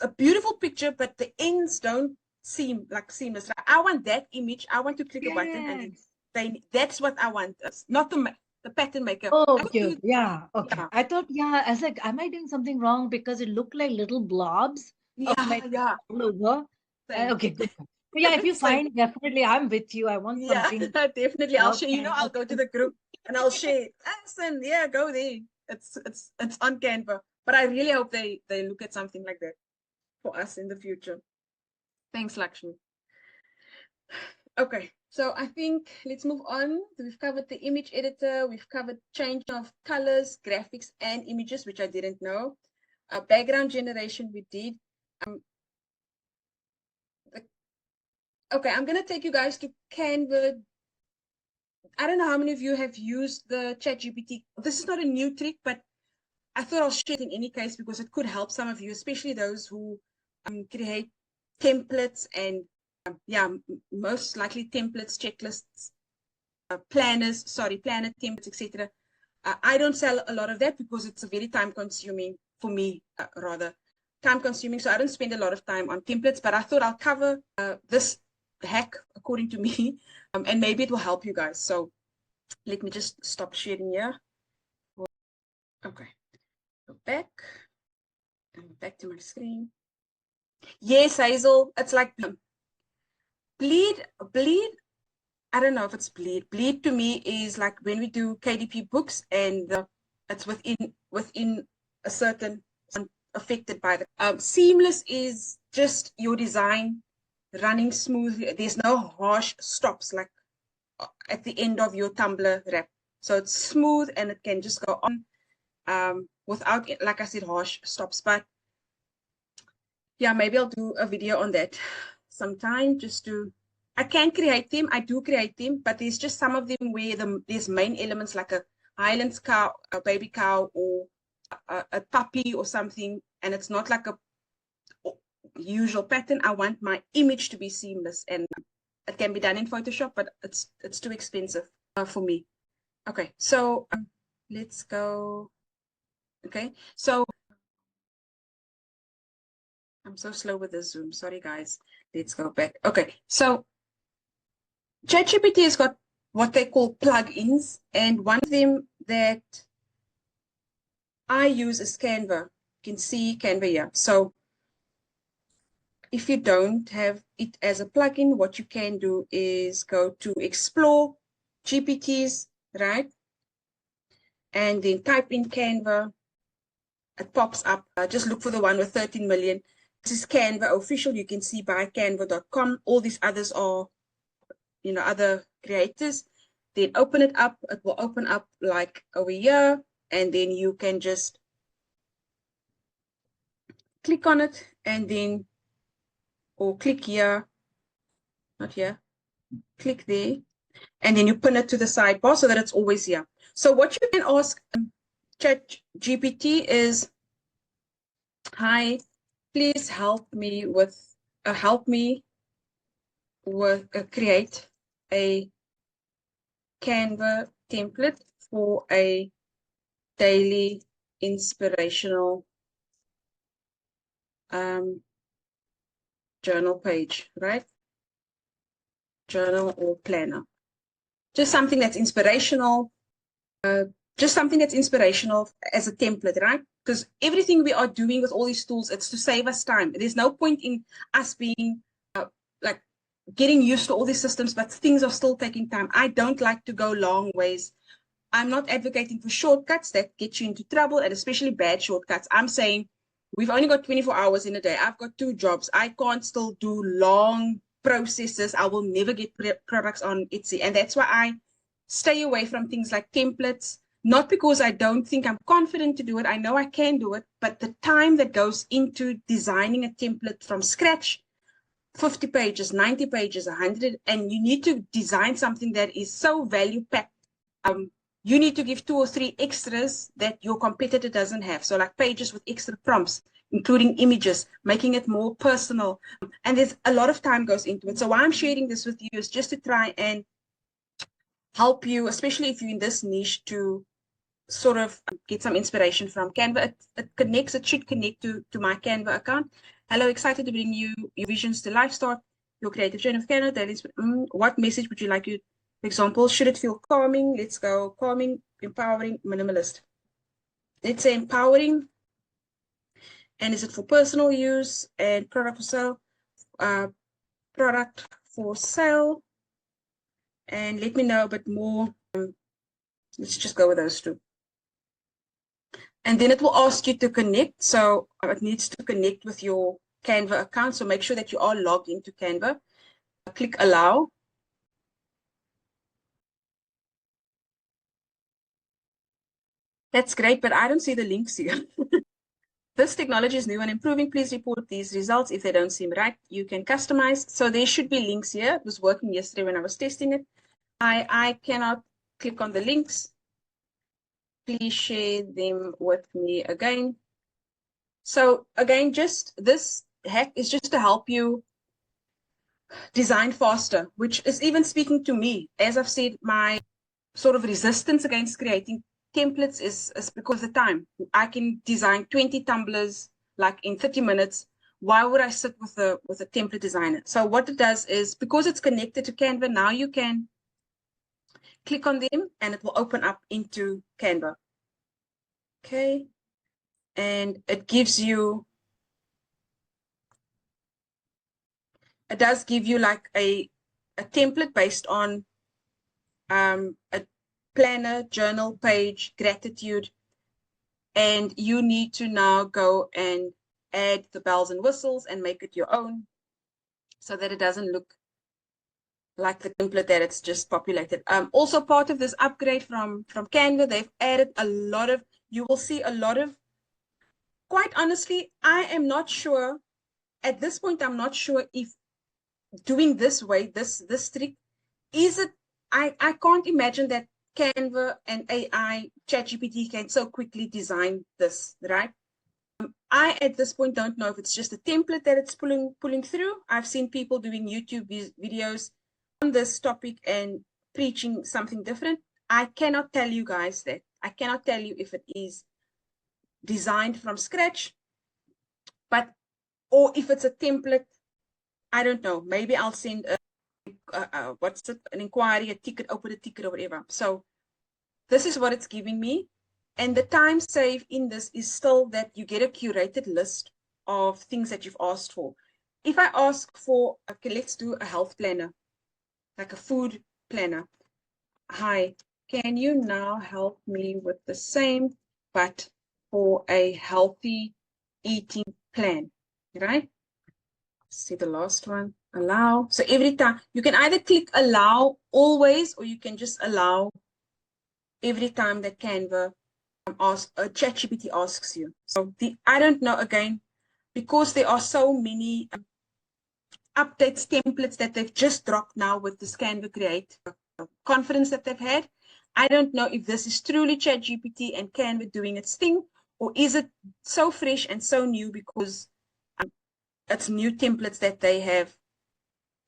a beautiful picture, but the ends don't seem like seamless. Like, I want that image. I want to click a button and Yes. that's what I want. It's not the pattern maker. Oh, I would okay. do, Yeah. Okay. yeah, I thought, yeah, I was like, am I doing something wrong? Because it looked like little blobs of my thing yeah, all over. same, Okay, good. But yeah, if you same. find, definitely, I'm with you. I want Yeah, something definitely. I'll about share. I'll Canva. go to the group and I'll share. Listen, yeah, go there. It's on Canva. But I really hope they look at something like that for us in the future. Thanks, Lakshmi. Okay, so I think let's move on. We've covered the image editor, we've covered change of colors, graphics, and images, which I didn't know. Background generation we did. Okay, I'm gonna take you guys to Canva. I don't know how many of you have used the ChatGPT. This is not a new trick, but I thought I'll share it in any case because it could help some of you, especially those who create templates and yeah, most likely templates, checklists, planner templates, etc. I don't sell a lot of that because it's a very time consuming for me, rather time consuming. So I don't spend a lot of time on templates, but I thought I'll cover this hack according to me, and maybe it will help you guys. So let me just stop sharing here. Okay, go back and back to my screen. Yes, Hazel, it's like bleed. I don't know if it's bleed. Bleed to me is like when we do KDP books and it's within a certain affected by the seamless is just your design running smoothly. There's no harsh stops like at the end of your Tumblr wrap. So it's smooth and it can just go on without, like I said, harsh stops. But yeah, maybe I'll do a video on that sometime just to I can create them. I do create them, but there's just some of them where there's main elements like a Highlands cow, a baby cow, or a puppy or something, and it's not like a usual pattern. I want my image to be seamless, and it can be done in Photoshop, but it's too expensive for me. Okay, so let's go. Okay, so I'm so slow with the Zoom. Sorry, guys. Let's go back. Okay, so ChatGPT has got what they call plugins, and one of them that I use is Canva. You can see Canva here. So if you don't have it as a plugin, what you can do is go to Explore GPTs, right? And then type in Canva. It pops up. Just look for the one with 13 million. This is Canva official. You can see by canva.com. All these others are, other creators. Then open it up. It will open up like over here. And then you can just click on it and then, or click here, not here, click there. And then you pin it to the sidebar so that it's always here. So what you can ask ChatGPT is, hi, please help me with create a Canva template for a daily inspirational journal page, right? Journal or planner. Just something that's inspirational. Just something that's inspirational as a template, right? Because everything we are doing with all these tools, it's to save us time. There's no point in us being like getting used to all these systems, but things are still taking time. I don't like to go long ways. I'm not advocating for shortcuts that get you into trouble, and especially bad shortcuts. I'm saying we've only got 24 hours in a day. I've got 2 jobs. I can't still do long processes. I will never get products on Etsy. And that's why I stay away from things like templates, not because I don't think I'm confident to do it. I know I can do it, but the time that goes into designing a template from scratch, 50 pages, 90 pages, 100, and you need to design something that is so value packed. You need to give 2 or 3 extras that your competitor doesn't have. So like pages with extra prompts, including images, making it more personal. And there's a lot of time goes into it. So why I'm sharing this with you is just to try and help you, especially if you're in this niche, to sort of get some inspiration from Canva. It should connect to my Canva account. Hello, excited to bring you your visions to life. Start your creative journey of Canva. What message would you like you? For example, should it feel calming? Let's go calming, empowering, minimalist. Let's say empowering. And is it for personal use and product for sale? Product for sale. And let me know a bit more. Let's just go with those 2. And then it will ask you to connect. So it needs to connect with your Canva account. So make sure that you are logged into Canva. click allow. That's great, but I don't see the links here. This technology is new and improving. Please report these results if they don't seem right. You can customize. So there should be links here. It was working yesterday when I was testing it. I cannot click on the links. Please share them with me again. So again, just this hack is just to help you design faster, which is even speaking to me. As I've said, my sort of resistance against creating templates is because of the time. I can design 20 tumblers like in 30 minutes. Why would I sit with a template designer? So what it does is, because it's connected to Canva, now you can click on them and it will open up into Canva. Okay. And it gives you, it does give you like a template based on a planner, journal page, gratitude, and you need to now go and add the bells and whistles and make it your own so that it doesn't look like the template that it's just populated. Also part of this upgrade from Canva, they've added a lot of, you will see a lot of, quite honestly, I am not sure, at this point, I'm not sure if doing this way, this trick, is it, I can't imagine that Canva and AI, ChatGPT can so quickly design this, right? I, at this point, don't know if it's just a template that it's pulling through. I've seen people doing YouTube videos on this topic and preaching something different. I cannot tell you guys that. I cannot tell you if it is designed from scratch, but, or if it's a template. I don't know. Maybe I'll send what's it, an inquiry, a ticket, open a ticket or whatever. So this is what it's giving me. And the time save in this is still that you get a curated list of things that you've asked for. If I ask for, okay, let's do a health planner, like a food planner. Hi, can you now help me with the same, but for a healthy eating plan, right? See the last one, allow. So every time, you can either click allow always, or you can just allow every time that Canva ChatGPT asks you. So I don't know, again, because there are so many updates, templates that they've just dropped now with this Canva Create conference that they've had. I don't know if this is truly ChatGPT and Canva doing its thing, or is it so fresh and so new because it's new templates that they have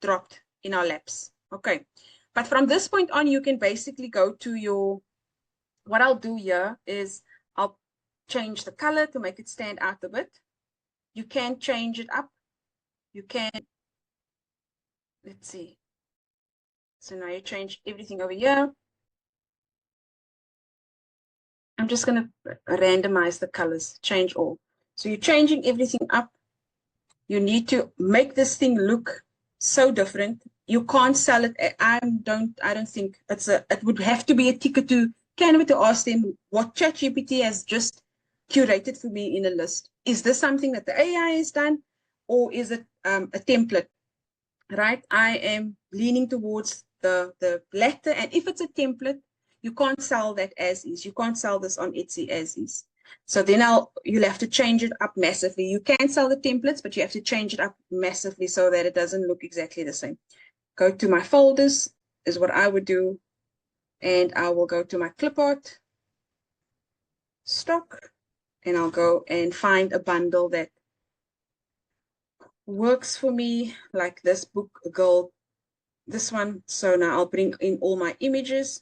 dropped in our laps. Okay. But from this point on, you can basically go to your, what I'll do here is I'll change the color to make it stand out a bit. You can change it up. You can, let's see. So now you change everything over here. I'm just going to randomize the colors, change all. So you're changing everything up. You need to make this thing look so different. You can't sell it. I don't think it would have to be a ticket to Canva to ask them what ChatGPT has just curated for me in a list. Is this something that the AI has done, or is it a template? Right? I am leaning towards the latter. And if it's a template, you can't sell that as is. You can't sell this on Etsy as is. So then you'll have to change it up massively. You can sell the templates, but you have to change it up massively so that it doesn't look exactly the same. Go to my folders is what I would do. And I will go to my clipart stock, and I'll go and find a bundle that works for me, like this book gold, this one. So now I'll bring in all my images,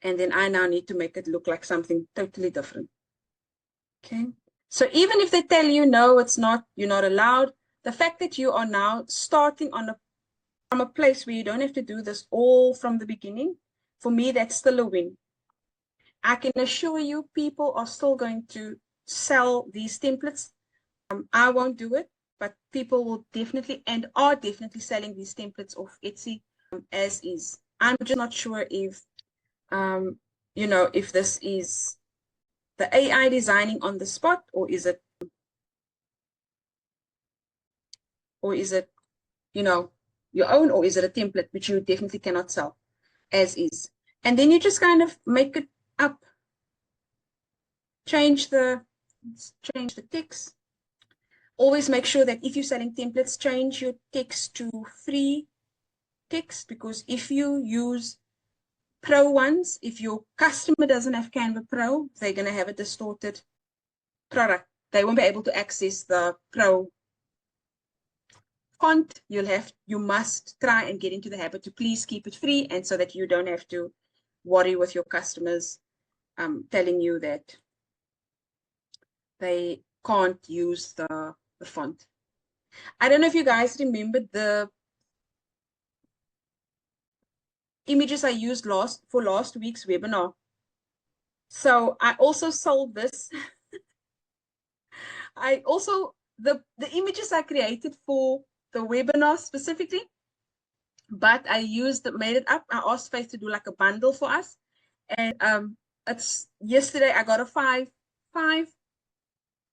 and then I now need to make it look like something totally different. Okay. So even if they tell you, no, it's not, you're not allowed, the fact that you are now starting from a place where you don't have to do this all from the beginning, for me, that's still a win. I can assure you people are still going to sell these templates. I won't do it, but people will definitely and are definitely selling these templates off Etsy as is. I'm just not sure if, if this is the AI designing on the spot, or is it, your own, or is it a template which you definitely cannot sell as is? And then you just kind of make it up. Change the text. Always make sure that if you're selling templates, change your text to free text, because if you use pro ones, if your customer doesn't have Canva Pro, they're going to have a distorted product. They won't be able to access the pro font. You must try and get into the habit to please keep it free, and so that you don't have to worry with your customers telling you that they can't use the font. I don't know if you guys remember the images I used last week's webinar. So I also sold this. I also, the images I created for the webinar specifically, but I made it up. I asked Faith to do like a bundle for us. And yesterday I got a five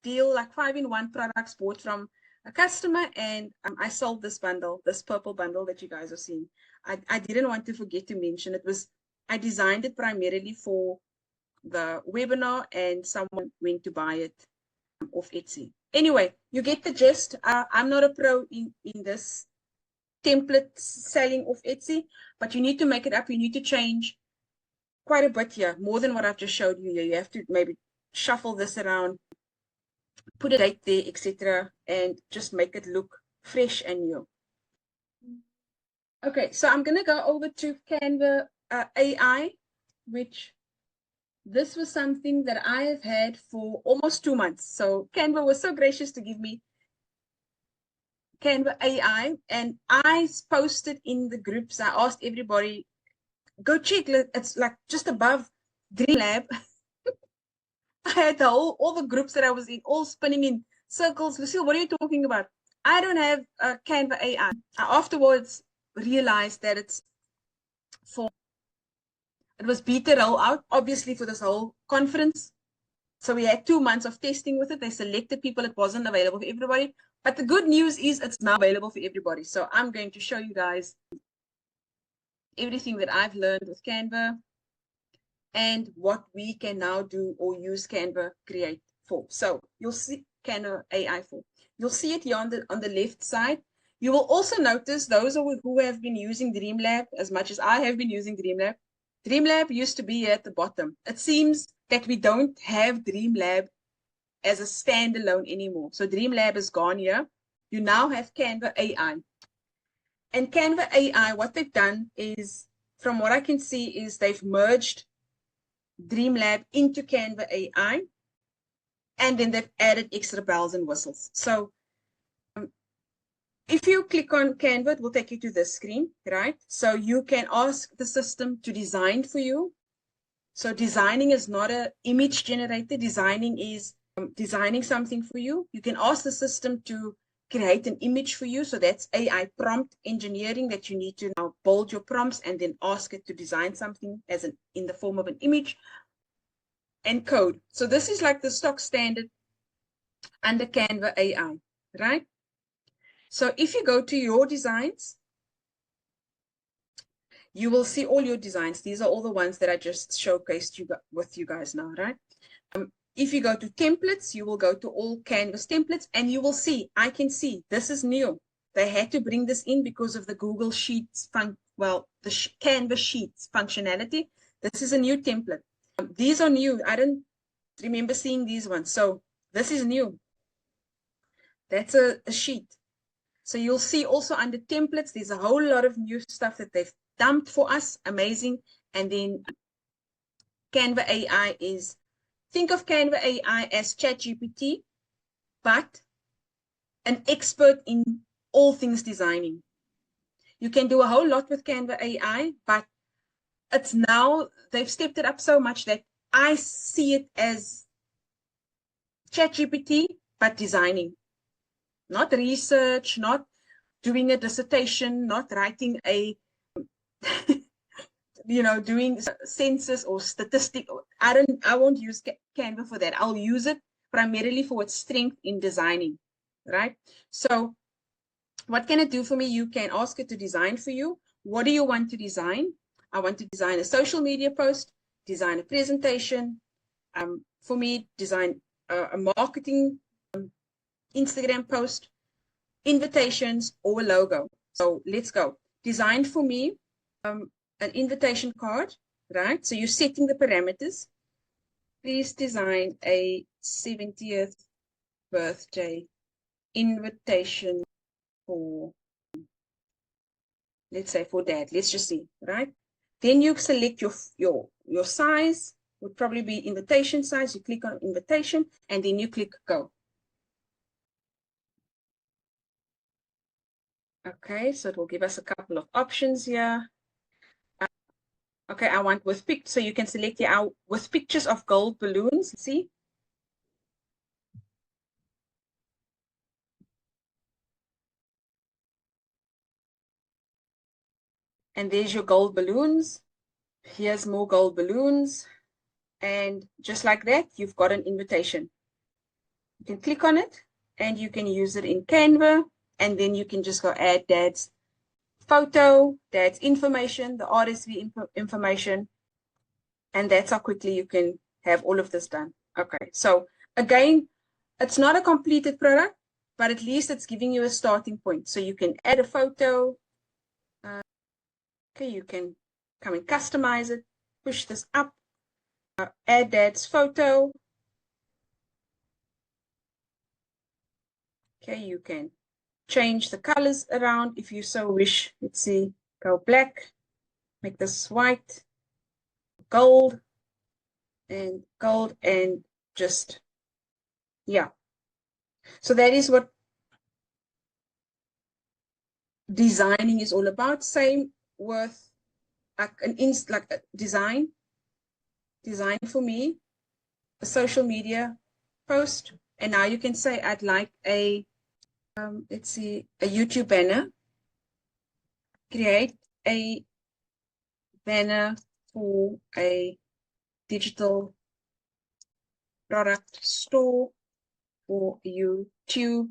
deal, like 5-in-1 products bought from a customer, and I sold this bundle, this purple bundle that you guys are seeing. I didn't want to forget to mention I designed it primarily for the webinar, and someone went to buy it off Etsy. Anyway, you get the gist. I'm not a pro in this template selling off Etsy, but you need to make it up. You need to change quite a bit here, more than what I've just showed you here. You have to maybe shuffle this around, put a date there, etc., and just make it look fresh and new. Okay, so I'm going to go over to Canva AI, which this was something that I have had for almost 2 months. So Canva was so gracious to give me Canva AI, and I posted in the groups. I asked everybody, go check. It's like just above Dream Lab. I had all the groups that I was in, all spinning in circles. Lucille, what are you talking about? I don't have Canva AI. I afterwards realized that it was beta rollout, obviously, for this whole conference. So we had 2 months of testing with it. They selected people. It wasn't available for everybody. But the good news is it's now available for everybody. So I'm going to show you guys everything that I've learned with Canva and what we can now do or use Canva Create for. So you'll see Canva AI for. You'll see it here on the left side. You will also notice those who have been using DreamLab as much as I have been using DreamLab. DreamLab used to be at the bottom. It seems that we don't have DreamLab as a standalone anymore. So DreamLab is gone here. You now have Canva AI. And Canva AI, what they've done is, from what I can see, is they've merged DreamLab into Canva AI, and then they've added extra bells and whistles. So if you click on Canva, it will take you to this screen, right? So you can ask the system to design for you. So designing is not an image generator. Designing is designing something for you. You can ask the system to create an image for you. So that's AI prompt engineering, that you need to now build your prompts and then ask it to design something in the form of an image and code. So this is like the stock standard under Canva AI, right? So if you go to your designs, you will see all your designs. These are all the ones that I just showcased with you guys now, right? If you go to templates, you will go to all Canvas templates, and you will see, I can see this is new. They had to bring this in because of the Google Sheets, the Canvas Sheets functionality. This is a new template. These are new. I don't remember seeing these ones. So this is new. That's a sheet. So you'll see also under templates, there's a whole lot of new stuff that they've dumped for us. Amazing. And then Canva AI is, think of Canva AI as ChatGPT, but an expert in all things designing. You can do a whole lot with Canva AI, but it's now, they've stepped it up so much that I see it as ChatGPT, but designing. Not research, not doing a dissertation, not writing a, doing census or statistic. I won't use Canva for that. I'll use it primarily for its strength in designing, right? So What can it do for me? You can ask it to design for you. What do you want to design? I want to design a social media post, design a presentation. For me, design a marketing Instagram post, invitations, or a logo. So let's go. Design for me an invitation card, right? So you're setting the parameters. Please design a 70th birthday invitation for, let's say, for dad. Let's just see, right? Then you select your size, would probably be invitation size. You click on invitation and then you click go. Okay, so it will give us a couple of options here. Okay, I want with pic, so you can select here with pictures of gold balloons. See? And there's your gold balloons. Here's more gold balloons. And just like that, you've got an invitation. You can click on it and you can use it in Canva. And then you can just go add dad's photo, dad's information, the RSV information. And that's how quickly you can have all of this done. Okay, so again, it's not a completed product, but at least it's giving you a starting point. So you can add a photo. Okay, you can come and customize it, push this up, add dad's photo. Okay, you can change the colors around if you so wish. Let's see, go black, make this white, gold, and just, yeah. So that is what designing is all about. Same with like a design for me, a social media post. And now you can say, I'd like a, let's see, a YouTube banner. Create a banner for a digital product store for YouTube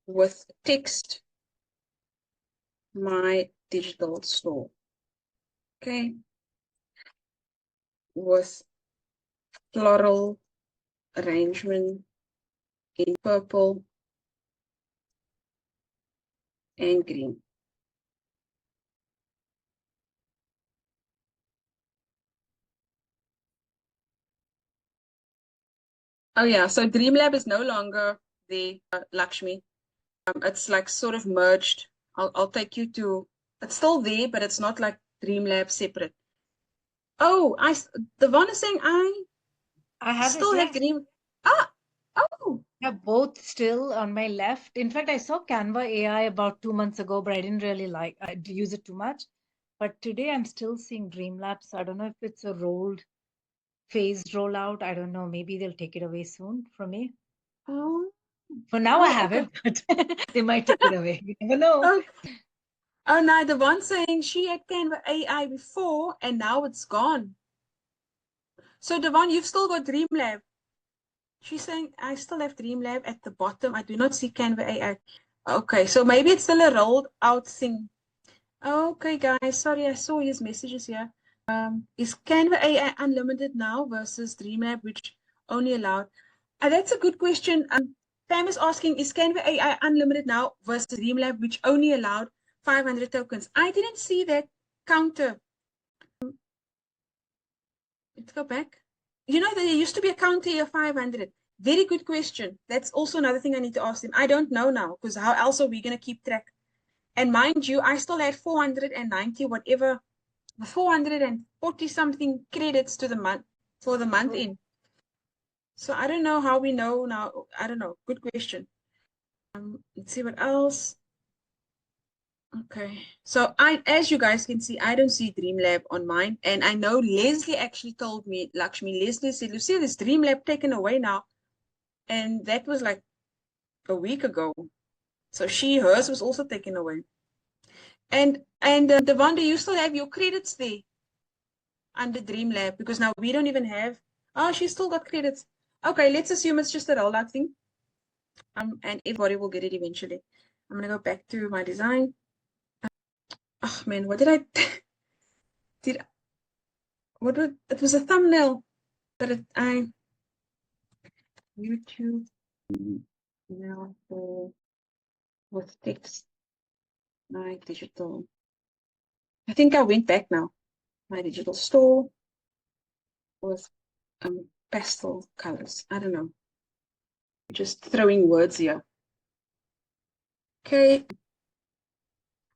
with text, my digital store. Okay. With floral arrangement in purple and green. Oh yeah, so Dreamlab is no longer the Lakshmi. It's like sort of merged. I'll take you to, it's still there, but it's not like Dreamlab separate. Oh, the one is saying I have still it, have yes. Dream. Oh. Yeah, both still on my left. In fact, I saw Canva AI about 2 months ago, but I didn't really use it too much. But today I'm still seeing Dreamlabs. I don't know if it's a phased rollout. I don't know. Maybe they'll take it away soon from me. Oh. For now, I have Okay. it, but they might take it away. You never know. Okay. Oh no, the one saying she had Canva AI before and now it's gone. So the one you've still got Dreamlab. She's saying I still have Dreamlab at the bottom. I do not see Canva AI. Okay, so maybe it's still a rolled out thing. Okay, guys, sorry, I saw his messages here. Is Canva AI unlimited now versus Dreamlab, which only allowed? That's a good question. Pam is asking, is Canva AI unlimited now versus Dreamlab, which only allowed 500 tokens? I didn't see that counter. Let's go back. You know, there used to be a counter here of 500. Very good question. That's also another thing I need to ask them. I don't know now, because how else are we going to keep track? And mind you, I still had 490, whatever, 440 something credits to the month for the month in. So I don't know how we know now. I don't know. Good question. Let's see what else. Okay. So as you guys can see, I don't see Dreamlab on mine. And I know Leslie actually told me, Lakshmi, Leslie said, Lucia, this Dreamlab taken away now. And that was like a week ago. So hers was also taken away. And Devon, do you still have your credits there under Dreamlab? Because now we don't even have, oh, she still got credits. Okay, let's assume it's just a rollout thing. And everybody will get it eventually. I'm gonna go back to my design. Oh man, what did I it was a thumbnail, but I YouTube now for with text, my digital. I think I went back now. My digital store with pastel colors. I don't know. Just throwing words here. Okay.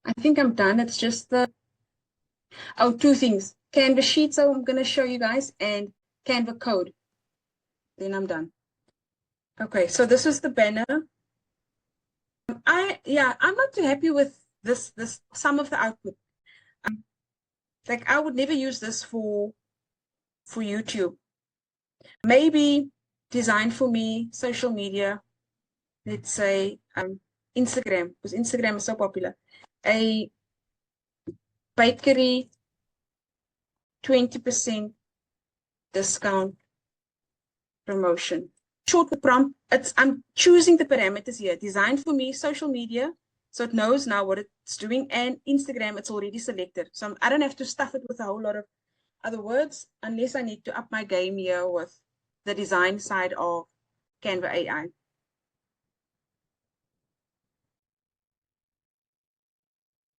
I think I'm done. It's just two things. Canva sheets I'm going to show you guys and Canva code. Then I'm done. Okay, so this is the banner. I'm not too happy with this some of the output. Like I would never use this for YouTube. Maybe design for me, social media. Let's say Instagram, because Instagram is so popular. A bakery 20% discount promotion. Short prompt. I'm choosing the parameters here. Design for me, social media, so it knows now what it's doing, and Instagram, it's already selected. So I don't have to stuff it with a whole lot of other words unless I need to up my game here with the design side of Canva AI.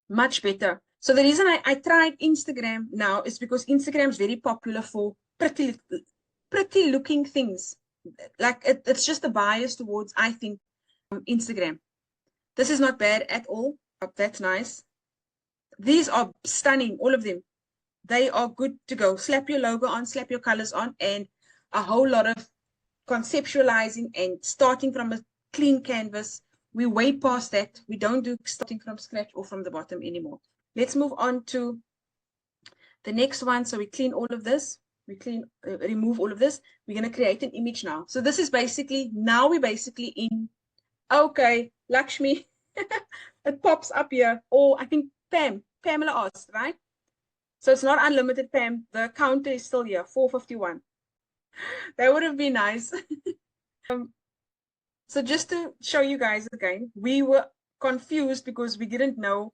Much better. So the reason I tried Instagram now is because Instagram is very popular for pretty looking things. Like it's just a bias towards, I think, Instagram. This is not bad at all. That's nice. These are stunning, all of them. They are good to go. Slap your logo on, slap your colors on, and a whole lot of conceptualizing and starting from a clean canvas. We're way past that. We don't do starting from scratch or from the bottom anymore. Let's move on to the next one. So we clean all of this. We remove all of this. We're going to create an image now. So this is basically, now we're basically in, okay, Lakshmi, it pops up here. Or I think Pamela asked, right? So it's not unlimited, Pam. The counter is still here, 451. That would have been nice. So just to show you guys again, we were confused because we didn't know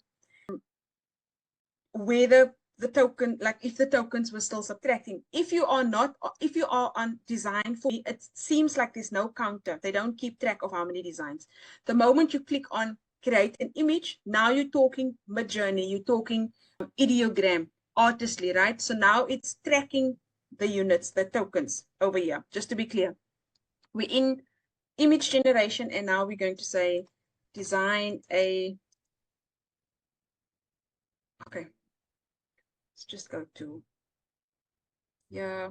whether the token, like if the tokens were still subtracting. If you are on design for me, it seems like there's no counter. They don't keep track of how many designs. The moment you click on create an image, now you're talking Midjourney, you're talking ideogram, Artistly, right? So now it's tracking the units, the tokens over here, just to be clear. We're in image generation, and now we're going to say design a, okay, let's just go to, yeah,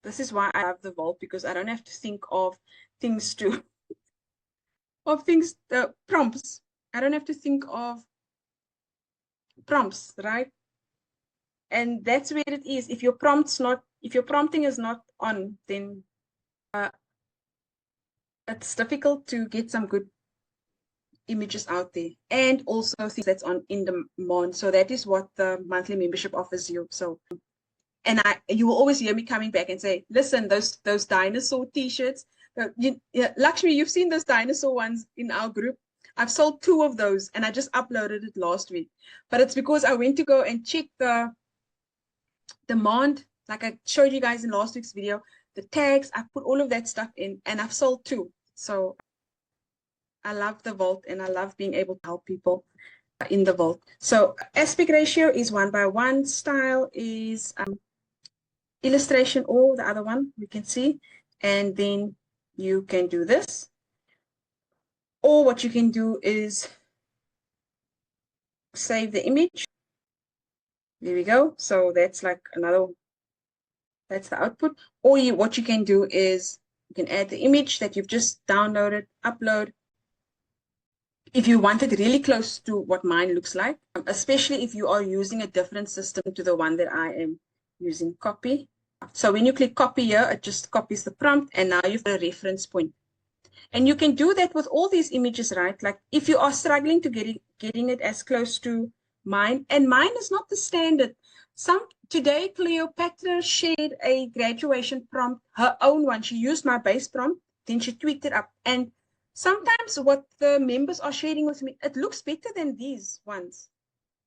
this is why I have the vault, because I don't have to think of things to, prompts. I don't have to think of prompts, right? And that's where it is. If your prompting is not on, then it's difficult to get some good images out there, and also things that's on in demand. So that is what the monthly membership offers you. So, and you will always hear me coming back and say, listen, those dinosaur t-shirts, Lakshmi, you've seen those dinosaur ones in our group. I've sold 2 of those, and I just uploaded it last week. But it's because I went to go and check the demand, like I showed you guys in last week's video, the tags. I put all of that stuff in, and I've sold 2. So I love the vault, and I love being able to help people in the vault. So aspect ratio is 1:1. Style is illustration, or the other one we can see. And then you can do this. Or what you can do is save the image. There we go. So that's like that's the output. Or what you can do is you can add the image that you've just downloaded, upload. If you want it really close to what mine looks like, especially if you are using a different system to the one that I am using, copy. So when you click copy here, it just copies the prompt, and now you've got a reference point. And you can do that with all these images, right? Like if you are struggling to getting it as close to mine, and mine is not the standard. Today, Cleopatra shared a graduation prompt, her own one. She used my base prompt, then she tweaked it up. And sometimes what the members are sharing with me, it looks better than these ones.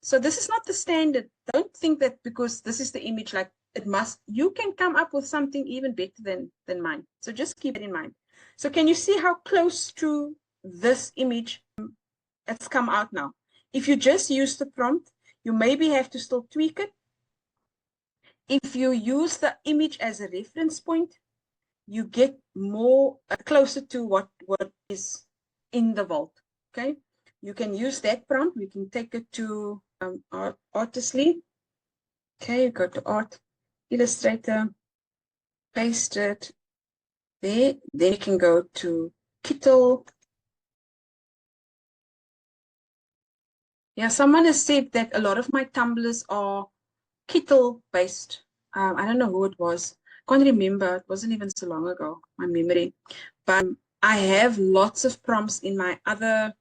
So this is not the standard. Don't think that because this is the image, like it must, you can come up with something even better than mine. So just keep it in mind. So can you see how close to this image it's come out now? If you just use the prompt, you maybe have to still tweak it. If you use the image as a reference point, you get more closer to what is in the vault. Okay, you can use that prompt. We can take it to Artistly. Okay, you go to Art, Illustrator, paste it there. Then you can go to Kittle. Yeah, someone has said that a lot of my tumblers are Kittle based. I don't know who it was. Can't remember. It wasn't even so long ago. My memory. But I have lots of prompts in my other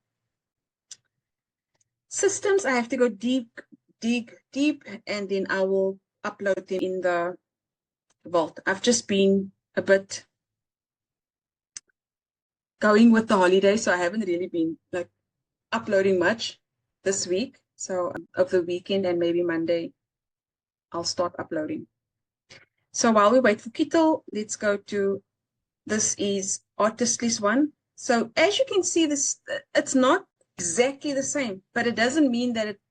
systems. I have to go dig deep, and then I will upload them in the vault. I've just been a bit going with the holiday, so I haven't really been like uploading much this week. So over the weekend and maybe Monday, I'll start uploading. So while we wait for Kittle, let's go to, this is Artistly's one. So as you can see, this, it's not exactly the same, but it doesn't mean that it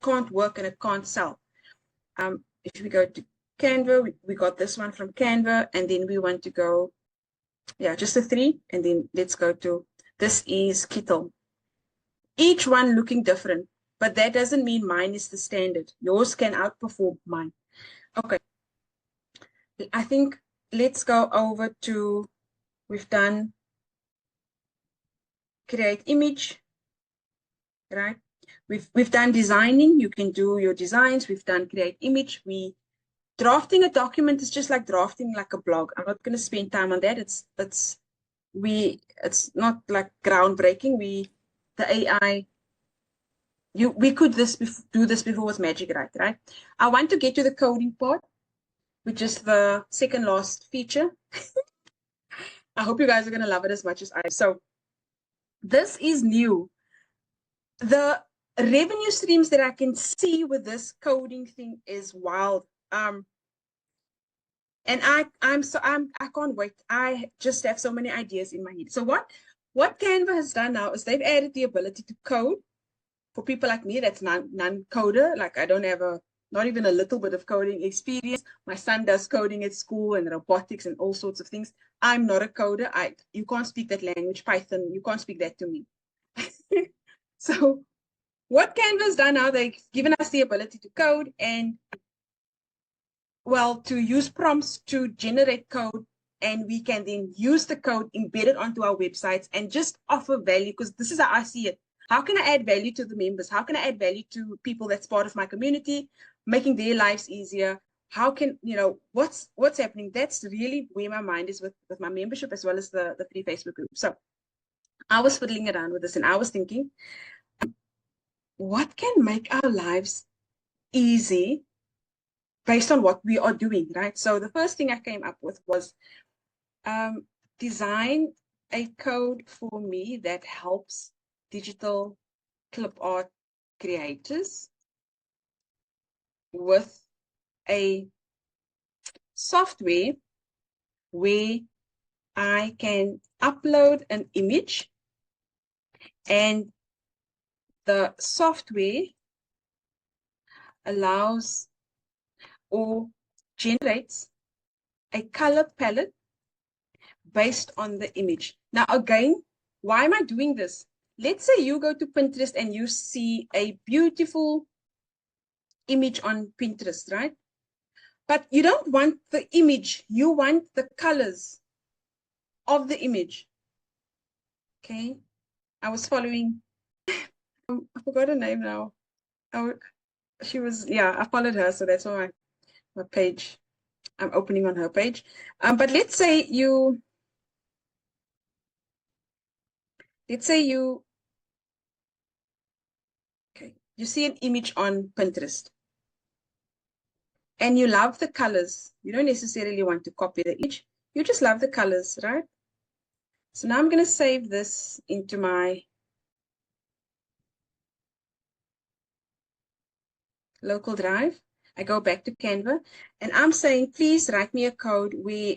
can't work and it can't sell. If we go to Canva, we got this one from Canva, and then we want to go, yeah, just the 3, and then let's go to, this is Kittle. Each one looking different, but that doesn't mean mine is the standard. Yours can outperform mine. Okay. I think let's go over to, we've done create image, right? We've done designing. You can do your designs. We've done create image. Drafting a document is just like drafting like a blog. I'm not going to spend time on that. It's not like groundbreaking. The AI, we could do this before with Magic, right? I want to get to the coding part, which is the second last feature. I hope you guys are going to love it as much as I. So this is new. The revenue streams that I can see with this coding thing is wild. And I can't wait. I just have so many ideas in my head. So what Canva has done now is they've added the ability to code for people like me that's non-coder. Like I don't have not even a little bit of coding experience. My son does coding at school and robotics and all sorts of things. I'm not a coder. You can't speak that language, Python. You can't speak that to me. So what Canva's done now, they've given us the ability to code and, well, to use prompts to generate code, and we can then use the code embedded onto our websites and just offer value, because this is how I see it. How can I add value to the members? How can I add value to people that's part of my community, making their lives easier? How can, what's happening? That's really where my mind is with my membership, as well as the free Facebook group. So I was fiddling around with this and I was thinking, what can make our lives easy based on what we are doing, right? So the first thing I came up with was design a code for me that helps digital clip art creators with a software where I can upload an image, and the software allows or generates a color palette based on the image. Now, again, why am I doing this? Let's say you go to Pinterest and you see a beautiful image on Pinterest, right? But you don't want the image. You want the colors of the image. Okay. I was following, I forgot her name now. She was, yeah, I followed her. So that's why my page, I'm opening on her page. But let's say you see an image on Pinterest and you love the colors. You don't necessarily want to copy the image. You just love the colors, right? So now I'm going to save this into my local drive. I go back to Canva and I'm saying, please write me a code where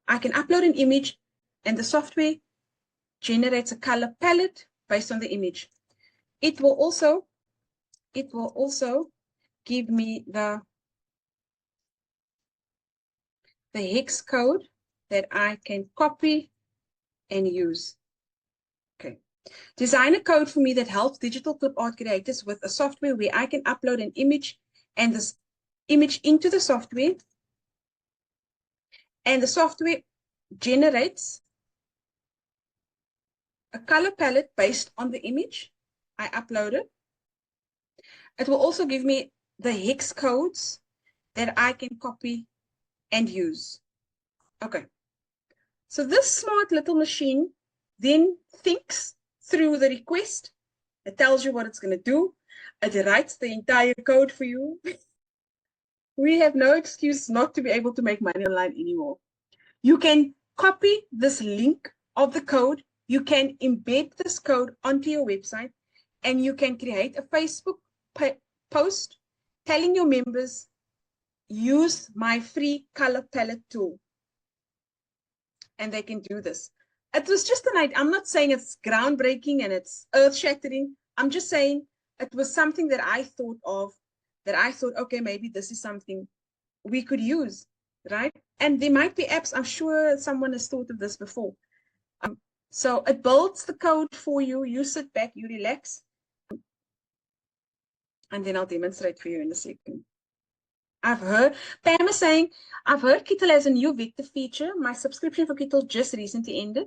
I can upload an image and the software generates a color palette based on the image. It will also give me the hex code that I can copy and use. Okay. Design a code for me that helps digital clip art creators with a software where I can upload an image and this image into the software, and the software generates a color palette based on the image I uploaded. It will also give me the hex codes that I can copy and use. Okay. So this smart little machine then thinks through the request. It tells you what it's going to do. It writes the entire code for you. We have no excuse not to be able to make money online anymore. You can copy this link of the code. You can embed this code onto your website, and you can create a Facebook post telling your members, use my free color palette tool. And they can do this. It was just an idea. I'm not saying it's groundbreaking and it's earth-shattering. I'm just saying it was something that I thought of, that I thought, okay, maybe this is something we could use, right? And there might be apps. I'm sure someone has thought of this before. So it builds the code for you. You sit back, you relax. And then I'll demonstrate for you in a second. I've heard, Pam is saying, I've heard Kittle has a new vector feature. My subscription for Kittle just recently ended.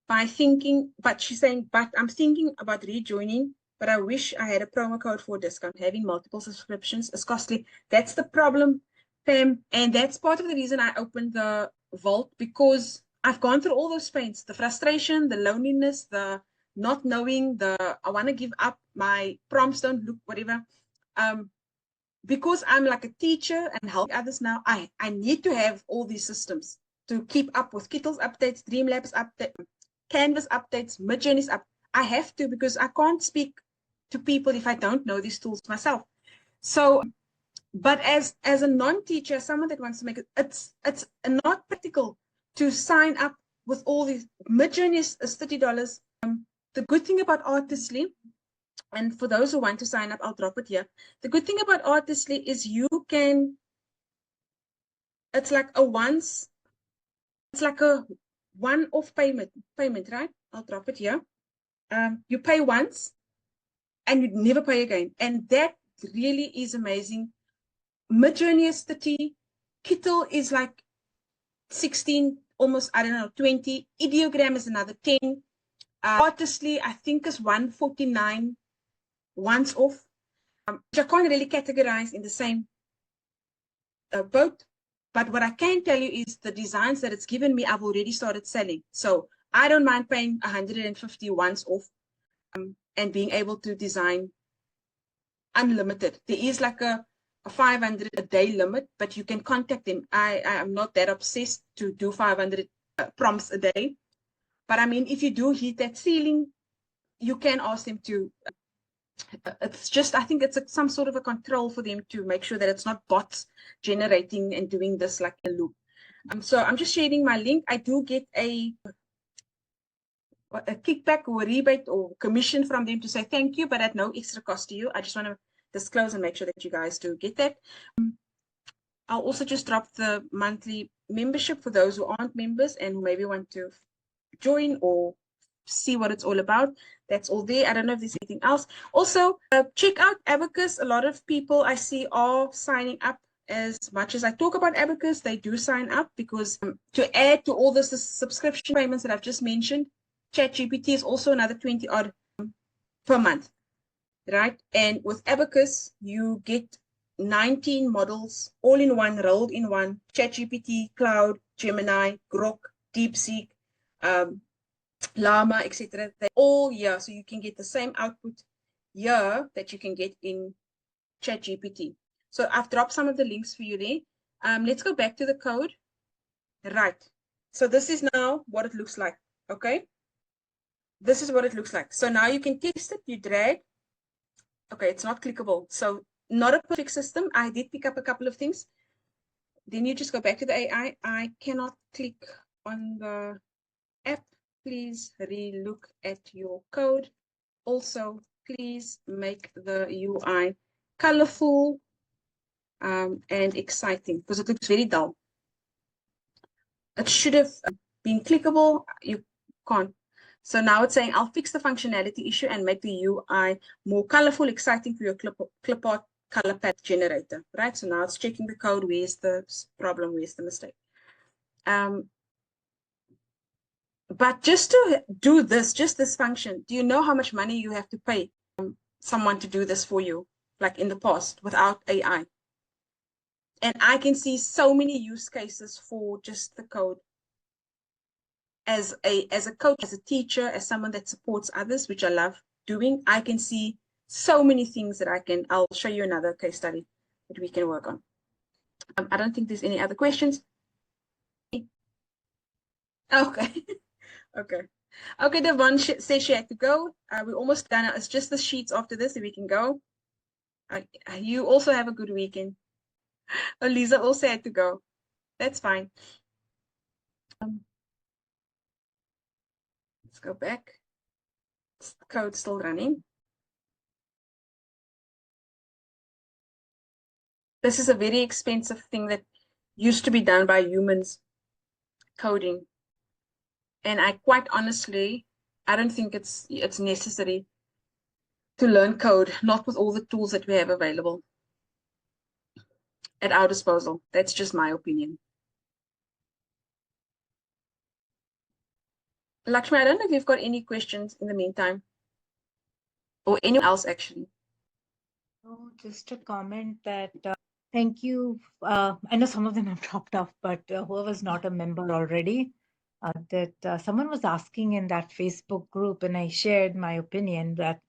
By thinking, but she's saying, but I'm thinking about rejoining, but I wish I had a promo code for a discount. Having multiple subscriptions is costly. That's the problem, Pam. And that's part of the reason I opened the vault, because I've gone through all those pains, the frustration, the loneliness, the not knowing, the I want to give up, my prompts don't look, whatever. Because I'm like a teacher and helping others now, I need to have all these systems to keep up with Kittle's updates, Dreamlabs updates, Canvas updates, Midjourney's up. I have to, because I can't speak to people if I don't know these tools myself. So, but as a non-teacher, someone that wants to make it, it's not practical to sign up with all these. Midjourney is $30. The good thing about Artistly, and for those who want to sign up, I'll drop it here. The good thing about Artistly is you can, it's like a one-off payment, right? I'll drop it here. You pay once and you never pay again. And that really is amazing. Midjourney is 30. Kittle is like 16, almost, I don't know, 20. Ideogram is another 10. Artistly, I think, is 149 once off, which I can't really categorize in the same boat. But what I can tell you is the designs that it's given me, I've already started selling. So I don't mind paying 150 once off and being able to design unlimited. There is like a 500 a day limit, but you can contact them. I am not that obsessed to do 500 prompts a day. But I mean, if you do hit that ceiling, you can ask them to. It's just, I think it's some sort of a control for them to make sure that it's not bots generating and doing this like a loop. So I'm just sharing my link. I do get a kickback or a rebate or commission from them to say thank you, but at no extra cost to you. I just want to disclose and make sure that you guys do get that. I'll also just drop the monthly membership for those who aren't members and who maybe want to join or see what it's all about. That's all there. I don't know if there's anything else. Also, check out Abacus. A lot of people I see are signing up. As much as I talk about Abacus, they do sign up because to add to all this, the subscription payments that I've just mentioned, ChatGPT is also another 20 odd per month, right? And with Abacus, you get 19 models all in one, rolled in one. ChatGPT, Cloud, Gemini, Grok, DeepSeek, Llama, etc. They're all here, so you can get the same output here that you can get in ChatGPT. So I've dropped some of the links for you there. Let's go back to the code. Right. So this is now what it looks like. Okay. This is what it looks like. So now you can test it. You drag. Okay, it's not clickable. So not a perfect system. I did pick up a couple of things. Then you just go back to the AI. I cannot click on the app. Please re-look at your code. Also, please make the UI colorful and exciting, because it looks very dull. It should have been clickable. You can't. So now it's saying, I'll fix the functionality issue and make the UI more colorful, exciting for your clipart color palette generator, right? So now it's checking the code. Where's the problem? Where's the mistake? But just to do this, just this function, do you know how much money you have to pay someone to do this for you, like in the past, without AI? And I can see so many use cases for just the code. As a coach, as a teacher, as someone that supports others, which I love doing, I can see so many things that I'll show you another case study that we can work on. I don't think there's any other questions. Okay. Okay. Okay, Devon says she had to go. We're almost done. It's just the sheets after this that we can go. You also have a good weekend. Oh, Lisa also had to go. That's fine. Let's go back. The code's still running. This is a very expensive thing that used to be done by humans, coding. And I quite honestly, I don't think it's necessary to learn code, not with all the tools that we have available at our disposal. That's just my opinion. Lakshmi, I don't know if you've got any questions in the meantime, or anyone else actually. Oh, just a comment that thank you. I know some of them have dropped off, but whoever's not a member already, that someone was asking in that Facebook group, and I shared my opinion that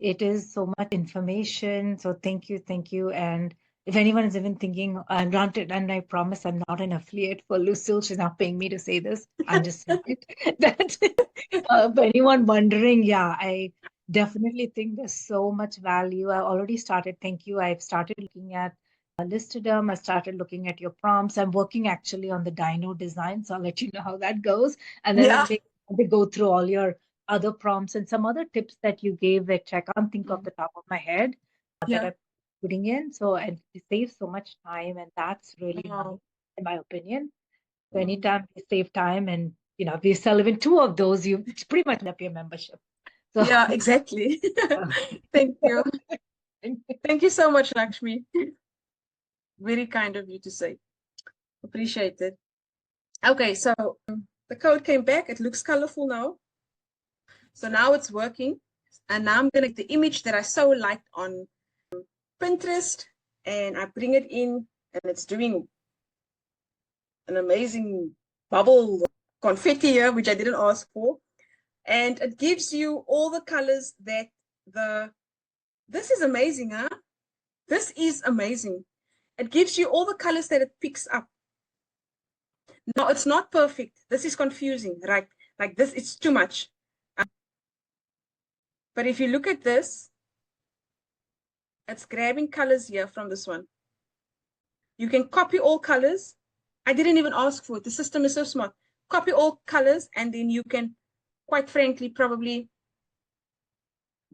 it is so much information. So thank you. And if anyone is even thinking, granted, and I promise I'm not an affiliate for Lucille, she's not paying me to say this. I'm just saying it. That for anyone wondering, yeah, I definitely think there's so much value. I already started. Thank you. I've started looking at Listedom. I started looking at your prompts. I'm working actually on the Dino design, so I'll let you know how that goes. And then Yeah. they go through all your other prompts and some other tips that you gave, which I can't think of the top of my head that I'm putting in. So it saves so much time, and that's really nice, in my opinion. So anytime you save time, and if you sell even 2 of those, you pretty much up your membership. So yeah, exactly. Thank you. Thank you so much, Lakshmi. Very kind of you to say. Appreciate it. Okay, so the code came back. It looks colorful now. So now it's working. And now I'm going to get the image that I so liked on Pinterest, and I bring it in, and it's doing an amazing bubble confetti here, which I didn't ask for. And it gives you all the colors that this is amazing, huh? This is amazing. It gives you all the colors that it picks up. No, it's not perfect. This is confusing, right? Like this, it's too much. But if you look at this, it's grabbing colors here from this one. You can copy all colors. I didn't even ask for it. The system is so smart. Copy all colors, and then you can, quite frankly, probably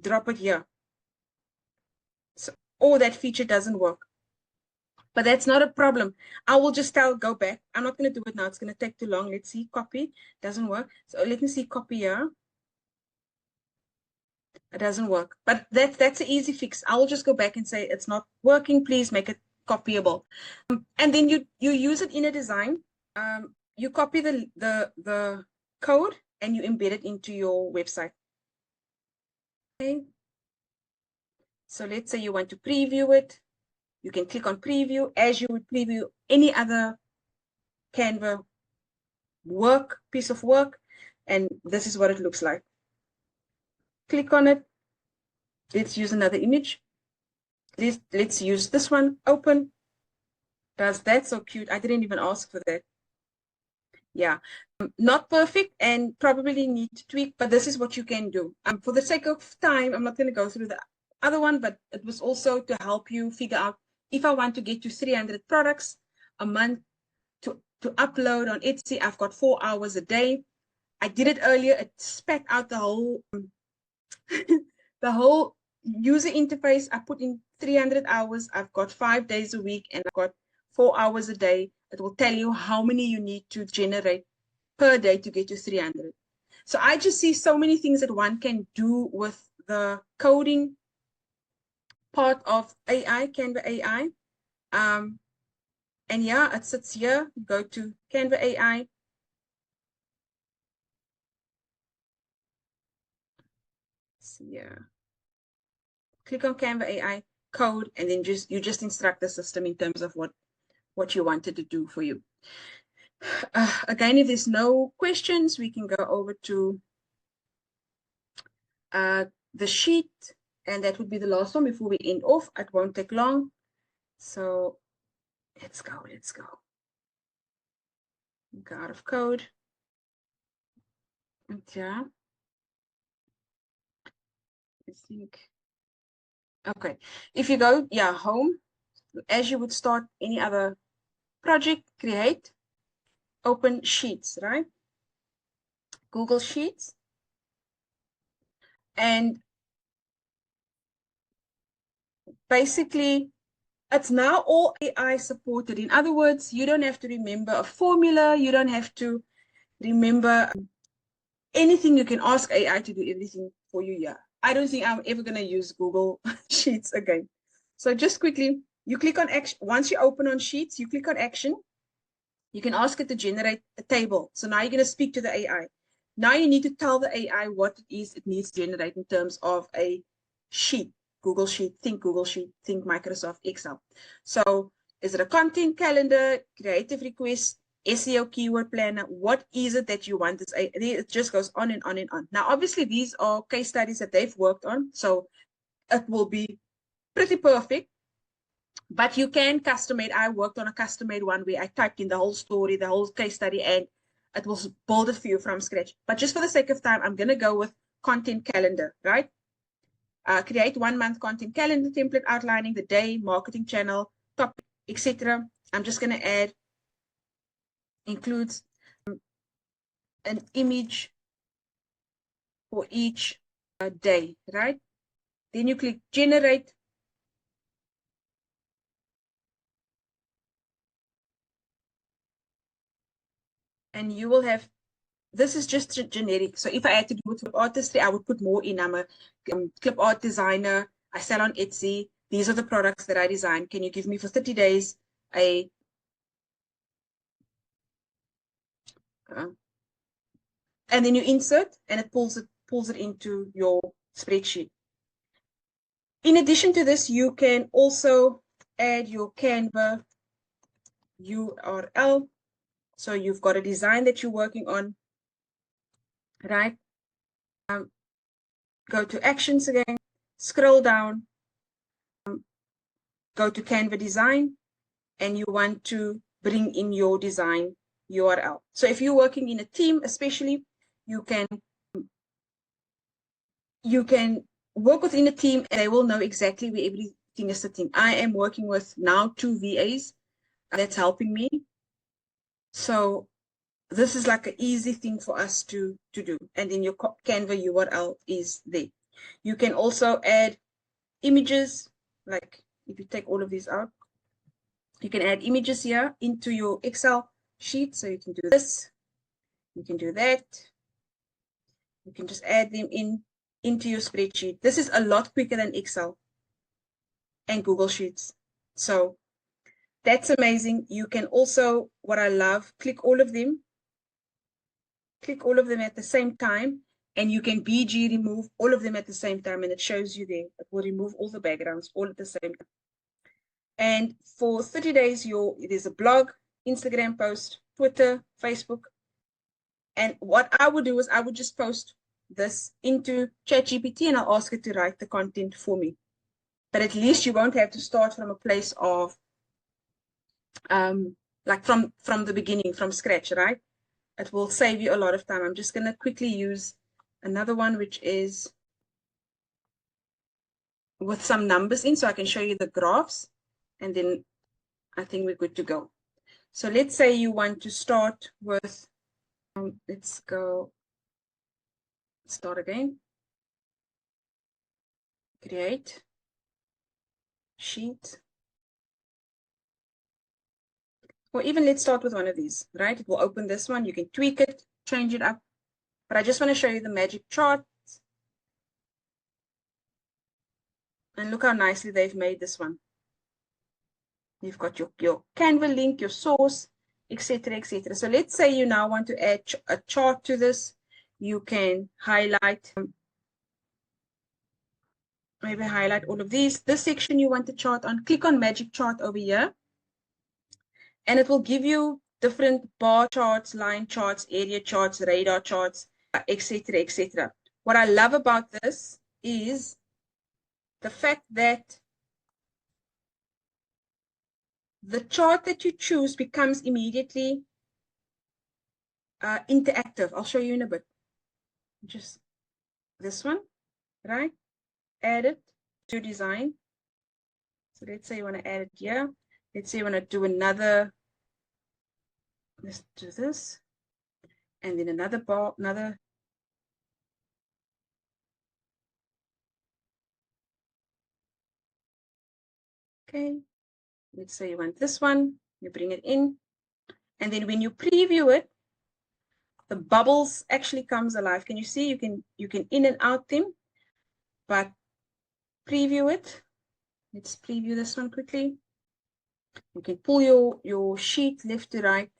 drop it here. So, or that feature doesn't work. But that's not a problem. I will just go back. I'm not going to do it now. It's going to take too long. Let's see. Copy. Doesn't work. So let me see. Copy here. It doesn't work. But that's an easy fix. I will just go back and say it's not working. Please make it copyable. And then you use it in a design. You copy the code and you embed it into your website. Okay. So let's say you want to preview it. You can click on preview as you would preview any other Canva piece of work. And this is what it looks like. Click on it. Let's use another image. Let's use this one. Open. That's so cute. I didn't even ask for that. Yeah, not perfect and probably need to tweak, but this is what you can do. For the sake of time, I'm not going to go through the other one, but it was also to help you figure out if I want to get to 300 products a month to upload on Etsy. I've got 4 hours a day. I did it earlier. It spat out the whole the whole user interface. I put in 300 hours. I've got 5 days a week and I've got 4 hours a day. It will tell you how many you need to generate per day to get to 300. So I just see so many things that one can do with the coding part of AI, Canva AI. And yeah, it sits here. Go to Canva AI. See here. Click on Canva AI, code, and then you just instruct the system in terms of what you wanted to do for you. Again, if there's no questions, we can go over to the sheet, and that would be the last one before we end off. It won't take long. So let's go. Go out of code. Yeah. I think. Okay. If you go, yeah, home, as you would start any other project, create, open Sheets, right? Google Sheets. And basically, it's now all AI supported. In other words, you don't have to remember a formula. You don't have to remember anything. You can ask AI to do everything for you. Yeah. I don't think I'm ever going to use Google Sheets again. So just quickly, you click on action. Once you open on Sheets, you click on action. You can ask it to generate a table. So now you're going to speak to the AI. Now you need to tell the AI what it is it needs to generate in terms of a sheet. Google Sheet, think Google Sheet, think Microsoft Excel. So is it a content calendar, creative request, SEO keyword planner? What is it that you want? It just goes on and on and on. Now, obviously, these are case studies that they've worked on. So it will be pretty perfect. But you can custom made. I worked on a custom made one where I typed in the whole story, the whole case study, and it will build it for you from scratch. But just for the sake of time, I'm going to go with content calendar, right? Create 1 month content calendar template outlining the day, marketing channel, topic, etc. I'm just going to add, includes an image for each day, right? Then you click generate. And you will have, this is just generic. So if I had to do with artistry, I would put more in. I'm a clip art designer. I sell on Etsy. These are the products that I design. Can you give me for 30 days a and then you insert and it pulls it into your spreadsheet. In addition to this, you can also add your Canva URL. So you've got a design that you're working on, right? Go to actions again, scroll down, go to Canva design, and you want to bring in your design URL. So if you're working in a team, especially, you can work within a team and they will know exactly where everything is sitting. I am working with now 2 VAs that's helping me. So this is like an easy thing for us to do. And then your Canva URL is there. You can also add images, like if you take all of these out, you can add images here into your Excel sheet. So you can do this, you can do that. You can just add them into your spreadsheet. This is a lot quicker than Excel and Google Sheets. So that's amazing. You can also, what I love, click all of them at the same time, and you can BG remove all of them at the same time, and it shows you there. It will remove all the backgrounds all at the same time. And for 30 days, there's a blog, Instagram post, Twitter, Facebook. And what I would do is I would just post this into ChatGPT and I'll ask it to write the content for me. But at least you won't have to start from a place of like from the beginning, from scratch, right? it will save you a lot of time. I'm just going to quickly use another one, which is with some numbers in, so I can show you the graphs, and then I think we're good to go. So let's say you want to start with, let's go start again. Create sheet. Or even let's start with one of these, right? It will open this one. You can tweak it, change it up. But I just want to show you the magic chart. And look how nicely they've made this one. You've got your Canva link, your source, etc., etc. So let's say you now want to add a chart to this. You can highlight, maybe highlight all of these. This section you want the chart on, click on magic chart over here. And it will give you different bar charts, line charts, area charts, radar charts, etc., etc. What I love about this is the fact that the chart that you choose becomes immediately interactive. I'll show you in a bit. Just this one, right? Add it to design. So let's say you want to add it here. Let's say you want to do another. Let's do this. And then another bar, another. Okay. Let's say you want this one. You bring it in. And then when you preview it, the bubbles actually comes alive. Can you see? You can in and out them, but preview it. Let's preview this one quickly. You can pull your sheet left to right.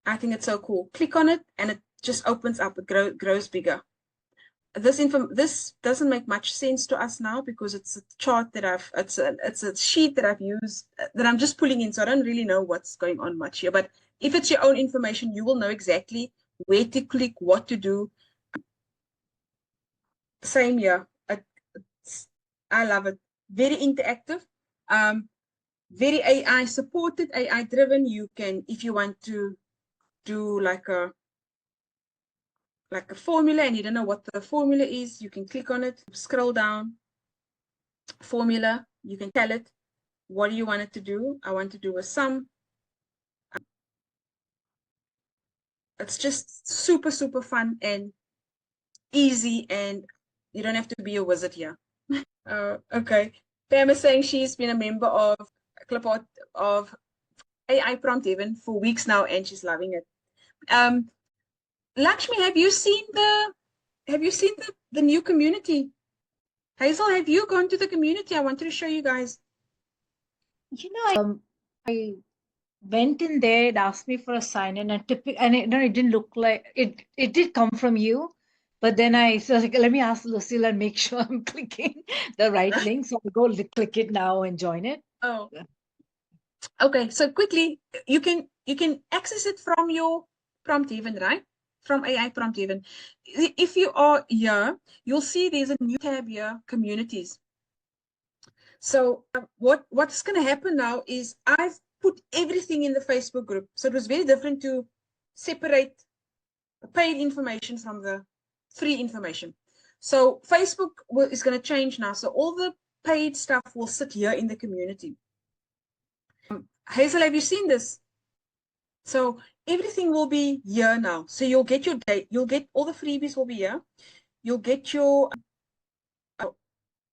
I think it's so cool. Click on it and it just opens up. It grows bigger. This doesn't make much sense to us now because it's a chart that it's a sheet that I've used that I'm just pulling in, so I don't really know what's going on much here. But if it's your own information, you will know exactly where to click, what to do. Same here. I love it. Very interactive. Very AI supported, AI driven. You can, if you want to do like a formula and you don't know what the formula is, you can click on it, scroll down, formula, you can tell it what do you want it to do. I want to do a sum. It's just super, super fun and easy, and you don't have to be a wizard here. Okay. Pam is saying she's been a member of clipart of AI Prompt Heaven for weeks now, and she's loving it. Lakshmi, have you seen the new community? Hazel, have you gone to the community? I wanted to show you guys. You know, I went in there, it asked me for a sign in, and it didn't look like it. It did come from you, but then I was like, let me ask Lucille and make sure I'm clicking the right link. So I'll go click it now and join it. Oh, okay. So quickly, you can access it from your Prompt Heaven, right? From AI Prompt Heaven. If you are here, you'll see there's a new tab here, communities. So what's going to happen now is I've put everything in the Facebook group. So it was very different to separate the paid information from the free information. So Facebook is going to change now. So all the paid stuff will sit here in the community. Hazel, have you seen this? So everything will be here now. So you'll get your date. You'll get all the freebies will be here. You'll get your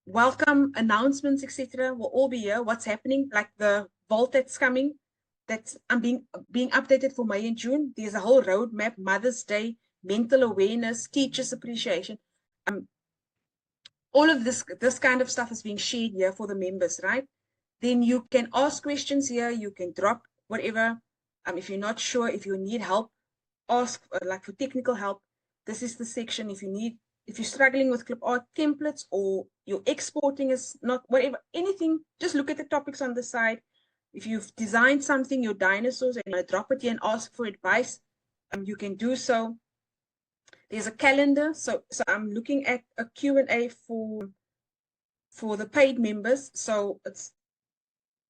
welcome announcements, etc. will all be here. What's happening, like the vault that's coming, that's being updated for May and June. There's a whole roadmap, Mother's Day, mental awareness, teachers appreciation. All of this kind of stuff is being shared here for the members, right? Then you can ask questions here. You can drop whatever. If you're not sure, if you need help, ask like for technical help. This is the section. If you're struggling with clip art templates or your exporting is not whatever, anything, just look at the topics on the side. If you've designed something, your dinosaurs, and you want to drop it here and ask for advice, you can do so. There's a calendar. So I'm looking at a Q&A for the paid members. So it's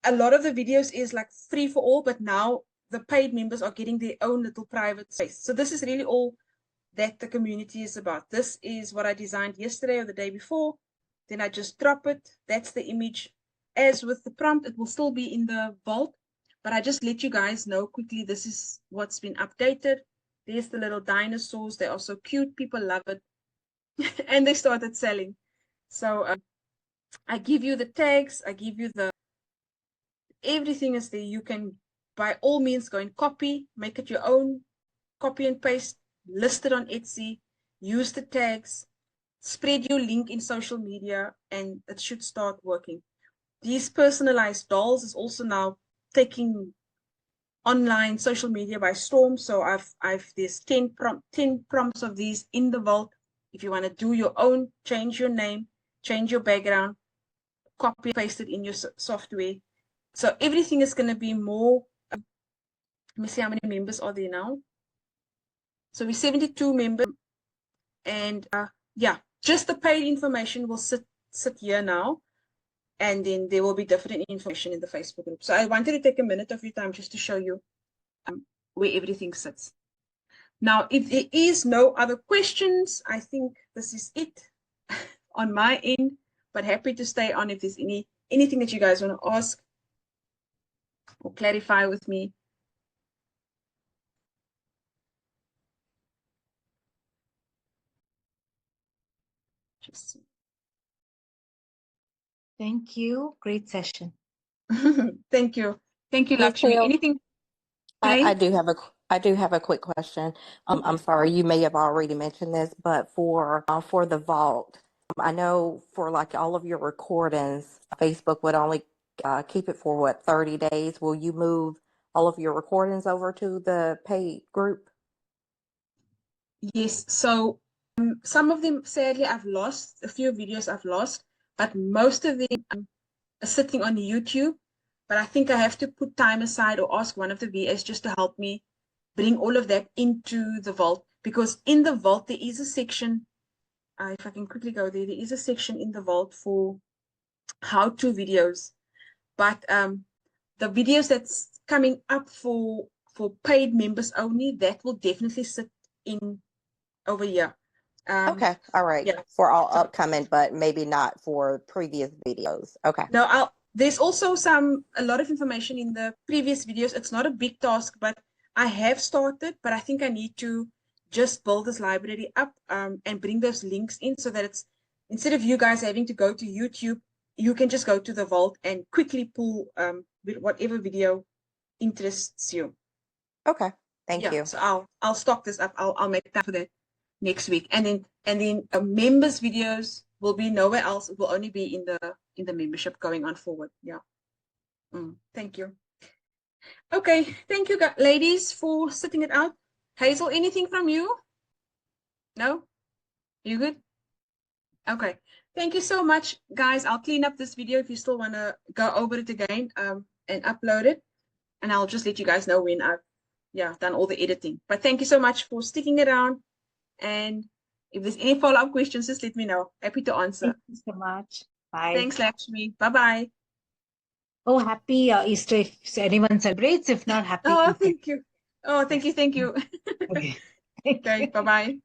a lot of the videos is like free for all, but now the paid members are getting their own little private space. So this is really all that the community is about. This is what I designed yesterday or the day before. Then I just drop it. That's the image. As with the prompt, it will still be in the vault, but I just let you guys know quickly, this is what's been updated. There's the little dinosaurs. They are so cute. People love it. And they started selling. So I give you the tags. I give you everything is there. You can, by all means, go and copy, make it your own, copy and paste, list it on Etsy, use the tags, spread your link in social media, and it should start working. These personalized dolls is also now taking online social media by storm. So there's 10 prompts of these in the vault. If you want to do your own, change your name, change your background, copy and paste it in your software. So everything is going to be more. Let me see how many members are there now. So we're 72 members, and yeah, just the paid information will sit here now, and then there will be different information in the Facebook group. So I wanted to take a minute of your time just to show you where everything sits. Now, if there is no other questions, I think this is it on my end, but happy to stay on if there's anything that you guys want to ask or clarify with me. Just Thank you. Great session. Thank you. Thank you, Lakshmi. Lucille, Anything? I do have a quick question. I'm sorry, you may have already mentioned this, but for the vault, I know for like all of your recordings, Facebook would only keep it for what, 30 days. Will you move all of your recordings over to the paid group? Yes. So some of them, sadly, I've lost. A few videos I've lost, but most of them are sitting on YouTube. But I think I have to put time aside or ask one of the VAs just to help me bring all of that into the vault. Because in the vault, there is a section, if I can quickly go there, there is a section in the vault for how-to videos. But the videos that's coming up for paid members only, that will definitely sit in over here. Okay, all right. Yeah. For all upcoming, but maybe not for previous videos. Okay. No, there's also a lot of information in the previous videos. It's not a big task, but I have started, but I think I need to just build this library up and bring those links in so that it's, instead of you guys having to go to YouTube, you can just go to the vault and quickly pull whatever video interests you. Okay. Thank you. So I'll stock this up. I'll make time for that next week, and then members videos will be nowhere else. It will only be in the membership going on forward. Yeah. Thank you. Okay, thank you ladies for sitting it out. Hazel, anything from you? No? You good? Okay. Thank you so much, guys. I'll clean up this video if you still want to go over it again and upload it, and I'll just let you guys know when I've done all the editing. But thank you so much for sticking around. And if there's any follow-up questions, just let me know. Happy to answer. Thank you so much. Bye. Thanks, Lakshmi. Bye-bye. Oh, happy Easter if anyone celebrates. If not, happy Oh, Easter. thank you. Oh, thank you. Okay. Okay, bye-bye.